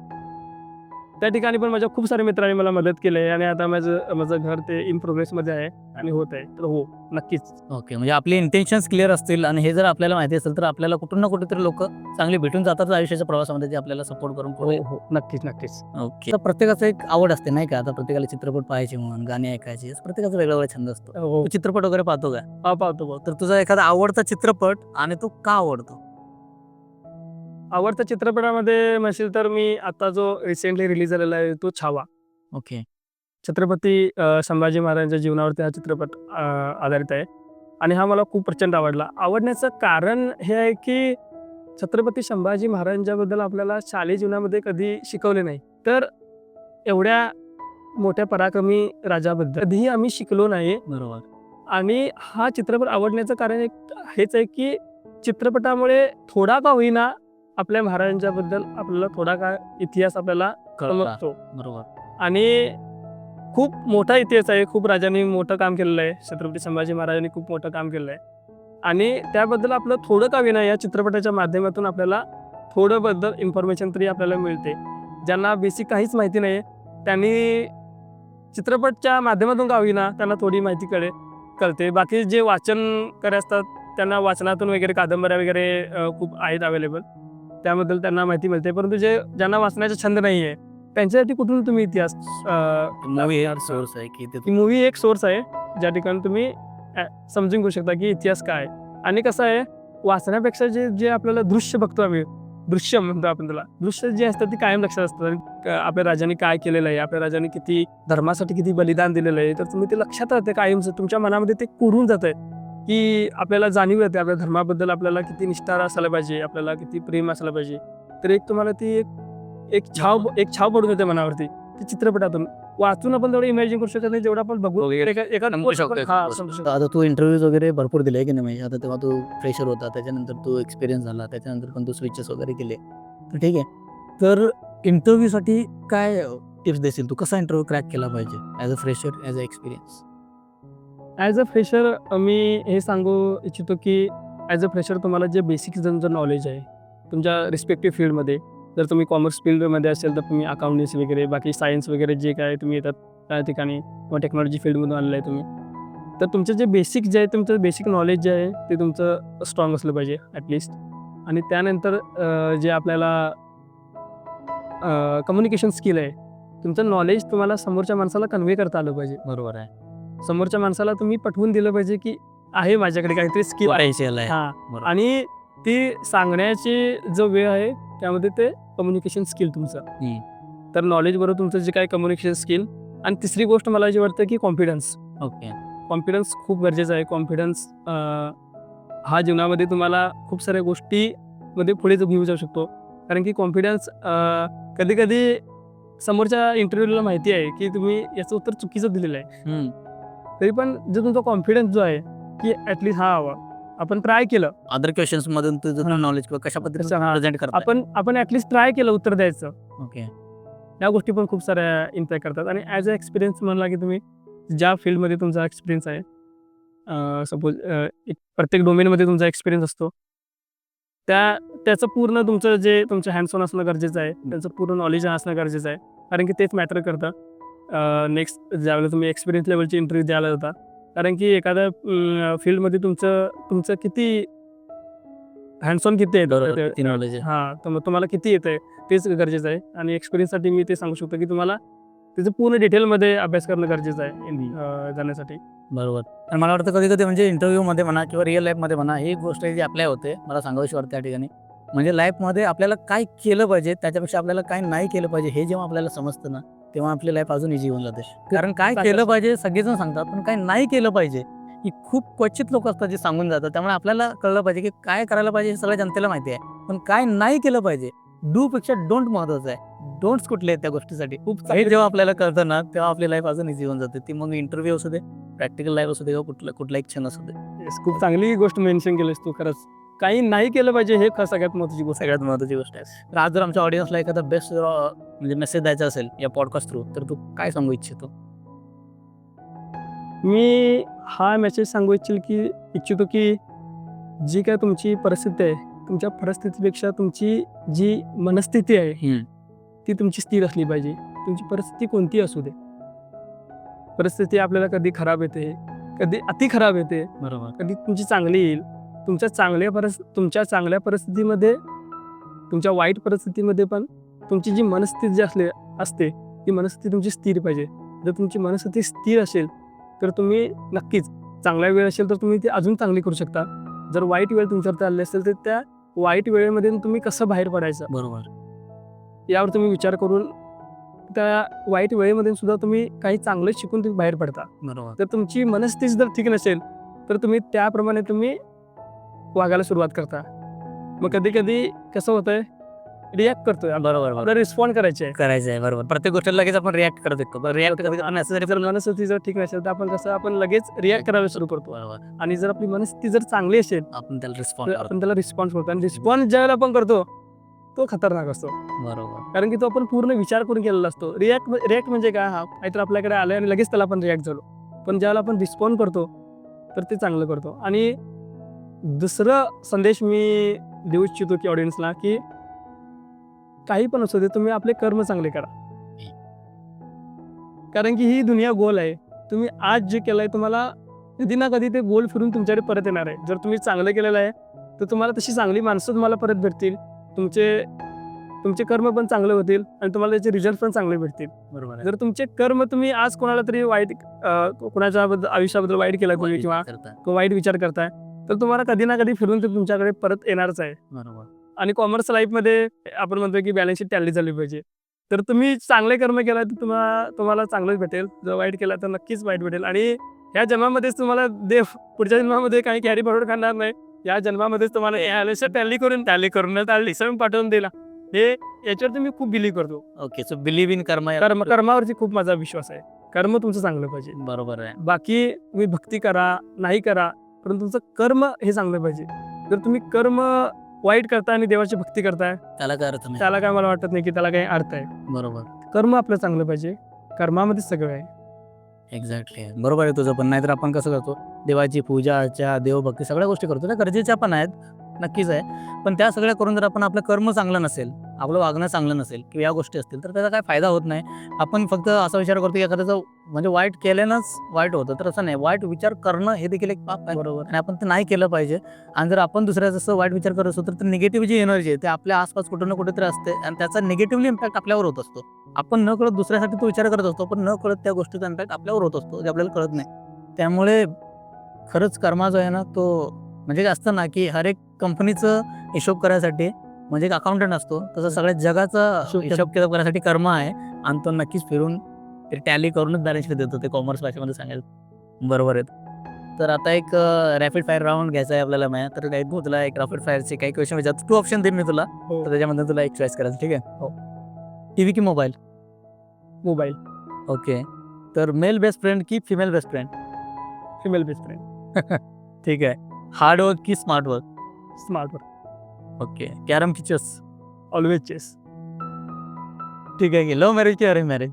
त्या ठिकाणी पण माझ्या खूप साऱ्या मित्रांनी मला मदत केली आहे आणि आता माझं घर ते इन प्रोग्रेसमध्ये आहे आणि होत आहे. तर हो, नक्कीच. ओके. म्हणजे आपले इंटेन्शन्स क्लिअर असतील आणि हे जर आपल्याला माहिती असेल तर आपल्याला कुठून ना कुठेतरी लोक चांगले भेटून जातात आयुष्याच्या प्रवासामध्ये, जे आपल्याला सपोर्ट करून पुढे. हो. नक्कीच. ओके. तर प्रत्येकाचं एक आवड असते नाही का? आता प्रत्येकाला चित्रपट पाहायची म्हणून, गाणी ऐकायची, प्रत्येकाचा वेगळा छंद असतो. हो. तू चित्रपट वगैरे पाहतो का? पाहतो. तर तुझा एखादा आवडता चित्रपट आणि तो का आवडतो? आवडत्या चित्रपटामध्ये म्हणशील तर मी आता जो रिसेंटली रिलीज झालेला आहे तो छावा. ओके. छत्रपती संभाजी महाराजांच्या जीवनावरती हा चित्रपट आधारित आहे आणि हा मला खूप प्रचंड आवडला. आवडण्याचं कारण हे आहे की छत्रपती संभाजी महाराजांच्याबद्दल आपल्याला शालेय जीवनामध्ये कधी शिकवले नाही. तर एवढ्या मोठ्या पराक्रमी राजाबद्दल कधीही आम्ही शिकलो नाही. बरोबर. आणि हा चित्रपट आवडण्याचं कारण हेच आहे की चित्रपटामुळे थोडा का होईना आपल्या महाराजांच्याबद्दल आपल्याला थोडा का इतिहास आपल्याला समजतो. बरोबर. आणि खूप मोठा इतिहास आहे. खूप राजांनी मोठं काम केलेलं आहे. छत्रपती संभाजी महाराजांनी खूप मोठं काम केलेलं आहे आणि त्याबद्दल आपलं थोडं का होईना या चित्रपटाच्या माध्यमातून आपल्याला थोडं बद्दल इन्फॉर्मेशन तरी आपल्याला मिळते. ज्यांना बेसिक काहीच माहिती नाही त्यांनी चित्रपटच्या माध्यमातून का होईना त्यांना थोडी माहिती कळते. बाकी जे वाचनकरी असतात त्यांना वाचनातून वगैरे कादंबऱ्या वगैरे खूप आहेत अवेलेबल, त्याबद्दल त्यांना माहिती मिळते. परंतु ज्यांना वाचण्याचा छंद नाही आहे त्यांच्यासाठी कुठून तुम्ही इतिहास मूवी सोर्स आहे की ते मूवी एक सोर्स आहे ज्या ठिकाणी तुम्ही समजून घेऊ शकता की इतिहास काय. आणि कसं आहे वाचण्यापेक्षा जे आपल्याला दृश्य बघतो आम्ही, दृश्य म्हणतो आपण त्याला, दृश्य जे असतात ते कायम लक्षात असतात. आपल्या राजांनी काय केलेलं आहे, आपल्या राजांनी किती धर्मासाठी किती बलिदान दिलेलं आहे, तर तुम्ही ते लक्षात राहते कायमचं तुमच्या मनामध्ये ते कोरून जात आहे की आपल्याला जाणीव येते आपल्या धर्माबद्दल आपल्याला किती निष्ठा असायला पाहिजे, आपल्याला किती प्रेम असायला पाहिजे. तर एक तुम्हाला ती एक छाव पडून येते मनावरती ती चित्रपटातून. वाचून आपण तेवढं इमॅजिन करू शकत नाही जेवढं आपण बघू आता तू इंटरव्ह्यूज वगैरे भरपूर दिले की नाही, म्हणजे आता तेव्हा तू फ्रेशर होता, त्याच्यानंतर तू एक्सपिरियन्स झाला, त्याच्यानंतर पण तू स्विचेस वगैरे केले, तर ठीक आहे. तर इंटरव्ह्यूसाठी काय टिप्स देशील तू? कसा इंटरव्ह्यू क्रॅक केला पाहिजे as a fresher, as a experience? As a fresher मी हे सांगू इच्छितो की ॲज अ फ्रेशर तुम्हाला जे बेसिक जर नॉलेज आहे तुमच्या रिस्पेक्टिव्ह फील्डमध्ये जर तुम्ही कॉमर्स फील्डमध्ये असेल तर तुम्ही अकाउंटन्सी वगैरे बाकी सायन्स वगैरे जे काय तुम्ही येतात त्या ठिकाणी किंवा टेक्नॉलॉजी फील्डमधून आलेलं आहे तुम्ही, तर तुमचं जे बेसिक जे आहे तुमचं बेसिक नॉलेज जे आहे ते तुमचं स्ट्रॉंग असलं पाहिजे ॲटलिस्ट. आणि त्यानंतर जे आपल्याला कम्युनिकेशन स्किल आहे, तुमचं नॉलेज तुम्हाला समोरच्या माणसाला कन्वे करता आलं पाहिजे. बरोबर आहे. समोरच्या माणसाला तुम्ही पटवून दिलं पाहिजे की आहे माझ्याकडे काहीतरी स्किल आहे. Potential आहे. हां. बरोबर. आणि ती सांगण्याची जो वेळ आहे त्यामध्ये ते कम्युनिकेशन स्किल तुमचं. तर नॉलेजबरोबर तुमचं जे काही कम्युनिकेशन स्किल. आणि तिसरी गोष्ट मला जी वाटतं की कॉन्फिडन्स. ओके. कॉन्फिडन्स खूप गरजेचा आहे. कॉन्फिडन्स हा जीवनामध्ये तुम्हाला खूप साऱ्या गोष्टीमध्ये पुढे घेऊन जाऊ शकतो. कारण की कॉन्फिडन्स कधी-कधी समोरच्या इंटरव्ह्यूला माहिती आहे की तुम्ही याचं उत्तर चुकीचं दिलेलं आहे. तरी पण जो तुमचा कॉन्फिडन्स जो आहे की ॲटलीस्ट आपण ट्राय केलं. अदर क्वेश्चन्स मधून तुझं नॉलेज किंवा कशा पद्धतीने हां. प्रेझेंट करता. आपण ॲटलीस्ट ट्राय केलं उत्तर द्यायचं. ओके. या गोष्टी पण खूप साऱ्या इम्पॅक्ट करतात. आणि ॲज अ एक्सपिरियन्स म्हणला की तुम्ही ज्या फील्डमध्ये तुमचा एक्सपिरियन्स आहे, सपोज एक प्रत्येक डोमेनमध्ये तुमचा एक्सपिरियन्स असतो, त्याचं पूर्ण तुमचं जे तुमचं हँड्स ऑन असणं गरजेचं आहे. त्याचं पूर्ण नॉलेज असणं गरजेचं आहे. कारण की तेच मॅटर करतं नेक्स्ट ज्यावेळेला तुम्ही एक्सपिरियन्स लेवलची इंटरव्ह्यू द्यायला जाता. कारण की एखाद्या फील्डमध्ये तुमचं किती हँड्स ऑन किती आहे नॉलेज आहे. हां, तर मग तुम्हाला किती येतं आहे तेच गरजेचं आहे. आणि एक्सपिरियन्ससाठी मी ते सांगू शकतो की तुम्हाला त्याचं पूर्ण डिटेलमध्ये अभ्यास करणं गरजेचं आहे जाण्यासाठी. बरोबर. आणि मला वाटतं कधी-कधी म्हणजे इंटरव्ह्यूमध्ये म्हणा किंवा रिअल लाईफमध्ये म्हणा, ही एक गोष्ट आहे जी अप्लाय होते. मला सांगावीशी वाटते त्या ठिकाणी. म्हणजे लाईफमध्ये आपल्याला काय केलं पाहिजे, त्याच्यापेक्षा आपल्याला काय नाही केलं पाहिजे, हे जेव्हा आपल्याला समजतं ना, तेव्हा आपली लाईफ अजून इझी होऊन जाते. कारण काय केलं पाहिजे सगळेजण सांगतात, पण काय नाही केलं पाहिजे, ही खूप क्वचित लोक असतात जे सांगून जातात. त्यामुळे आपल्याला कळलं पाहिजे की काय करायला पाहिजे हे सगळ्या जनतेला माहिती आहे. पण काय नाही केलं पाहिजे, डू पेक्षा डोंट महत्त्वाचं आहे. डोंट्स कुठले आहेत त्या गोष्टीसाठी. हे जेव्हा आपल्याला कळतं ना, तेव्हा आपली लाईफ अजून इझी होऊन जाते. ती मग इंटरव्ह्यू असू दे, प्रॅक्टिकल लाईफ असू दे किंवा कुठलाही क्षण असू दे. खूप चांगली गोष्ट मेन्शन केलीस तू खरंच. काही नाही केलं पाहिजे हे सगळ्यात महत्त्वाची गोष्ट. सगळ्यात महत्त्वाची गोष्ट आहे. तर आज जर आमच्या ऑडियन्सला एखादा बेस्ट म्हणजे मेसेज द्यायचा असेल या पॉडकास्ट थ्रू, तर तू काय सांगू इच्छितो? मी हा मेसेज सांगू इच्छितो की जी काय तुमची परिस्थिती आहे, तुमच्या परिस्थितीपेक्षा तुमची जी मनस्थिती आहे ती तुमची स्थिर असली पाहिजे. तुमची परिस्थिती कोणती असू दे. परिस्थिती आपल्याला कधी खराब येते, कधी अति खराब येते, बरोबर. कधी तुमची चांगली येईल. तुमच्या चांगल्या परिस्थितीमध्ये, तुमच्या वाईट परिस्थितीमध्ये पण तुमची जी मनस्थिती जी असते ती मनस्थिती तुमची स्थिर पाहिजे. जर तुमची मनस्थिती स्थिर असेल तर तुम्ही नक्कीच चांगला वेळ असेल तर तुम्ही ती अजून चांगली करू शकता. जर वाईट वेळ तुमच्यावर आली असेल तर त्या वाईट वेळेमध्ये तुम्ही कसं बाहेर पडायचं बरोबर. यावर तुम्ही विचार करून त्या वाईट वेळेमध्ये सुद्धा तुम्ही काही चांगलं शिकून तुम्ही बाहेर पडता. बरोबर. तर तुमची मनस्थिती जर ठीक नसेल तर तुम्ही त्याप्रमाणे तुम्ही वागायला सुरुवात करता. मग कधी कसं होतंय, रिॲक्ट करतोय. बरोबर. आपल्याला रिस्पॉन्ड करायचे आहे. बरोबर. प्रत्येक गोष्टीला लगेच आपण रिॲक्ट करत असतो. रिॲक्ट जर मनस्थिती जर ठीक नसेल तर आपण लगेच रिॲक्ट करायला सुरू करतो. बरोबर. आणि जर आपली मनस्थिती जर चांगली असेल आपण त्याला तर रिस्पॉन्ड आपण त्याला रिस्पॉन्स करतो. आणि रिस्पॉन्स ज्यावेळेला आपण करतो तो खतरनाक असतो. बरोबर. कारण की तो आपण पूर्ण विचार करून केलेला असतो. रिॲक्ट म्हणजे काय, हा काहीतरी आपल्याकडे आलं आणि लगेच त्याला आपण रिॲक्ट झालो. पण ज्यावेळेला आपण रिस्पॉन्ड करतो तर ते चांगलं करतो. आणि दुसरं संदेश मी देऊ इच्छितो की ऑडियन्सला की काही पण असू दे, तुम्ही आपले कर्म चांगले करा. कारण की ही दुनिया गोल आहे. तुम्ही आज जे केलंय तुम्हाला कधी ना कधी ते गोल फिरून तुमच्याकडे परत येणार आहे. जर तुम्ही चांगलं केलेलं आहे तर तुम्हाला तशी चांगली माणसं तुम्हाला परत भेटतील. तुमचे कर्म पण चांगले होतील आणि तुम्हाला त्याचे रिझल्ट पण चांगले भेटतील. बरोबर. जर तुमचे कर्म तुम्ही आज कोणाला तरी वाईट कोणाच्या आयुष्याबद्दल वाईट केला कोणी किंवा वाईट विचार करताय तर तुम्हाला कधी ना कधी फिरून ते तुमच्याकडे परत येणारच आहे. बरोबर. आणि कॉमर्स लाईफमध्ये आपण म्हणतो की बॅलन्स शीट टॅली झाली पाहिजे. तर तुम्ही चांगले कर्म केला तर तुम्हाला चांगलंच भेटेल. जर वाईट केला तर नक्कीच वाईट भेटेल. आणि ह्या जन्मामध्येच तुम्हाला देव पुढच्या जन्मामध्ये काही कॅरी फॉरवर्ड करणार नाही. या जन्मामध्येच तुम्हाला बॅलन्स शीट टॅली करून लिसम पाठवून दिला. हे याच्यावर मी खूप बिलीव्ह करतो. ओके. सो बिलीव्ह इन कर्म. कर्मावरती खूप माझा विश्वास आहे. कर्म तुमचं चांगलं पाहिजे. बरोबर आहे. बाकी तुम्ही भक्ती करा नाही करा, परंतु तुमचं कर्म हे चांगलं पाहिजे. जर तुम्ही कर्म वाईट करताय आणि देवाची भक्ती करताय त्याला काय अर्थ नाही. त्याला काय मला वाटत नाही की त्याला काही अर्थ आहे. बरोबर. कर्म आपलं चांगलं पाहिजे. कर्मामध्येच सगळं आहे. एक्झॅक्टली. बरोबर आहे तुझं पण. नाहीतर आपण कसं करतो, देवाची पूजा अर्चा, देवभक्ती सगळ्या गोष्टी करतो त्या गरजेच्या पण आहेत. नक्कीच आहे. पण त्या सगळ्या करून जर आपण आपलं कर्म चांगलं नसेल, आपलं वागणं चांगलं नसेल किंवा या गोष्टी असतील, तर त्याचा काही फायदा होत नाही. आपण फक्त असा विचार करतो की एखाद्याचं म्हणजे वाईट केल्यानंच वाईट होतं, तर असं नाही. वाईट विचार करणं हे देखील एक पाप आहे. बरोबर. आणि आपण ते नाही केलं पाहिजे. आणि जर आपण दुसऱ्याचं असं वाईट विचार करत असतो, तर निगेटिव्ह जी एनर्जी आहे, ते आपल्या आसपास कुठं ना कुठेतरी असते आणि त्याचा निगेटिव्हली इम्पॅक्ट आपल्यावर होत असतो. आपण न कळत दुसऱ्यासाठी तो विचार करत असतो, पण न कळत त्या गोष्टीचा इम्पॅक्ट आपल्यावर होत असतो, जे आपल्याला कळत नाही. त्यामुळे खरंच कर्मा जो आहे ना, तो म्हणजे काय असतं ना, की हर एक कंपनीचं हिशोब करायसाठी म्हणजे एक अकाउंटंट असतो, तसं सगळ्या जगाचा हिशोब किताब करण्यासाठी कर्म आहे आणि तो नक्कीच फिरून ते टॅली करूनच बॅलन्स शीट देतो. ते कॉमर्स भाषेमध्ये सांगायचं. बरोबर आहे. तर आता एक रॅपिड फायर राउंड घ्यायचा आहे आपल्याला मॅ तर वैभव तुला एक रॅपिड फायरचे काही क्वेश्चन विचारतो. 2 ऑप्शन देईन मी तुला. हो. तर त्याच्यामधून तुला एक चॉईस करायचं. ठीक आहे? हो. टीव्ही की मोबाईल? मोबाईल. ओके. तर मेल बेस्ट फ्रेंड की female best friend? Female best friend. ठीक आहे. हार्ड वर्क की smart work? Smart work. Okay. Carrom की चेस? Always chess. ठीक आहे की लव्ह मॅरेज की arrange marriage?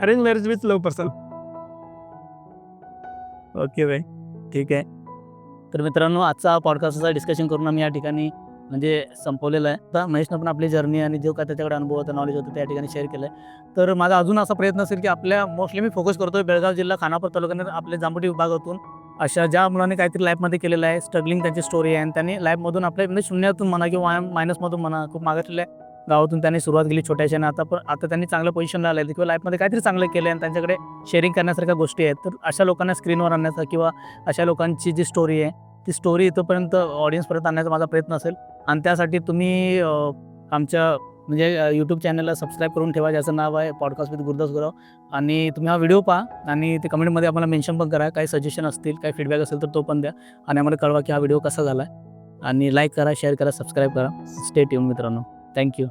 Arrange marriage with love person. Okay भाई. ठीक आहे. तर मित्रांनो, आजचा पॉडकास्टचा डिस्कशन करून आम्ही या ठिकाणी म्हणजे संपवलेलं आहे. आता महेशनं पण आपली जर्नी आणि जो काय त्याच्याकडे अनुभव होता, नॉलेज होतं, त्या ठिकाणी शेअर केलं आहे. तर माझा अजून असा प्रयत्न असेल की आपल्या मोस्टली मी फोकस करतोय बेळगाव जिल्हा खानापूर तालुक्यात आपल्या जांभुटी विभागातून अशा ज्या मुलांनी काहीतरी लाईफमध्ये केलेलं आहे, स्ट्रगलिंग त्यांची स्टोरी आहे आणि त्यांनी लाईफमधून आपल्या म्हणजे शून्यातून म्हणा किंवा मायनसमधून म्हणा, खूप मागासलेल्या गावातून त्यांनी सुरुवात केली छोट्याशा आणि आता त्यांनी चांगलं पोझिशनला आले किंवा लाईफमध्ये काहीतरी चांगलं केलं आणि त्यांच्याकडे शेअरिंग करण्यासारख्या गोष्टी आहेत. तर अशा लोकांना स्क्रीनवर आणण्याचा किंवा अशा लोकांची जी स्टोरी आहे, ती स्टोरी इथपर्यंत ऑडियन्सपर्यंत आणण्याचा माझा प्रयत्न असेल आणि त्यासाठी तुम्ही आमच्या म्हणजे यूट्यूब चॅनलला सबस्क्राईब करून ठेवा, ज्याचं नाव आहे पॉडकास्ट विथ गुरुदास गुरव. आणि तुम्ही हा व्हिडिओ पहा आणि ते कमेंटमध्ये आम्हाला मेन्शन पण करा. काही सजेशन असतील, काही फीडबॅक असेल तर तो पण द्या आणि आम्हाला कळवा की हा व्हिडिओ कसा झाला आहे. आणि लाईक करा, शेअर करा, सबस्क्राईब करा. स्टे ट्यून मित्रांनो. थँक्यू.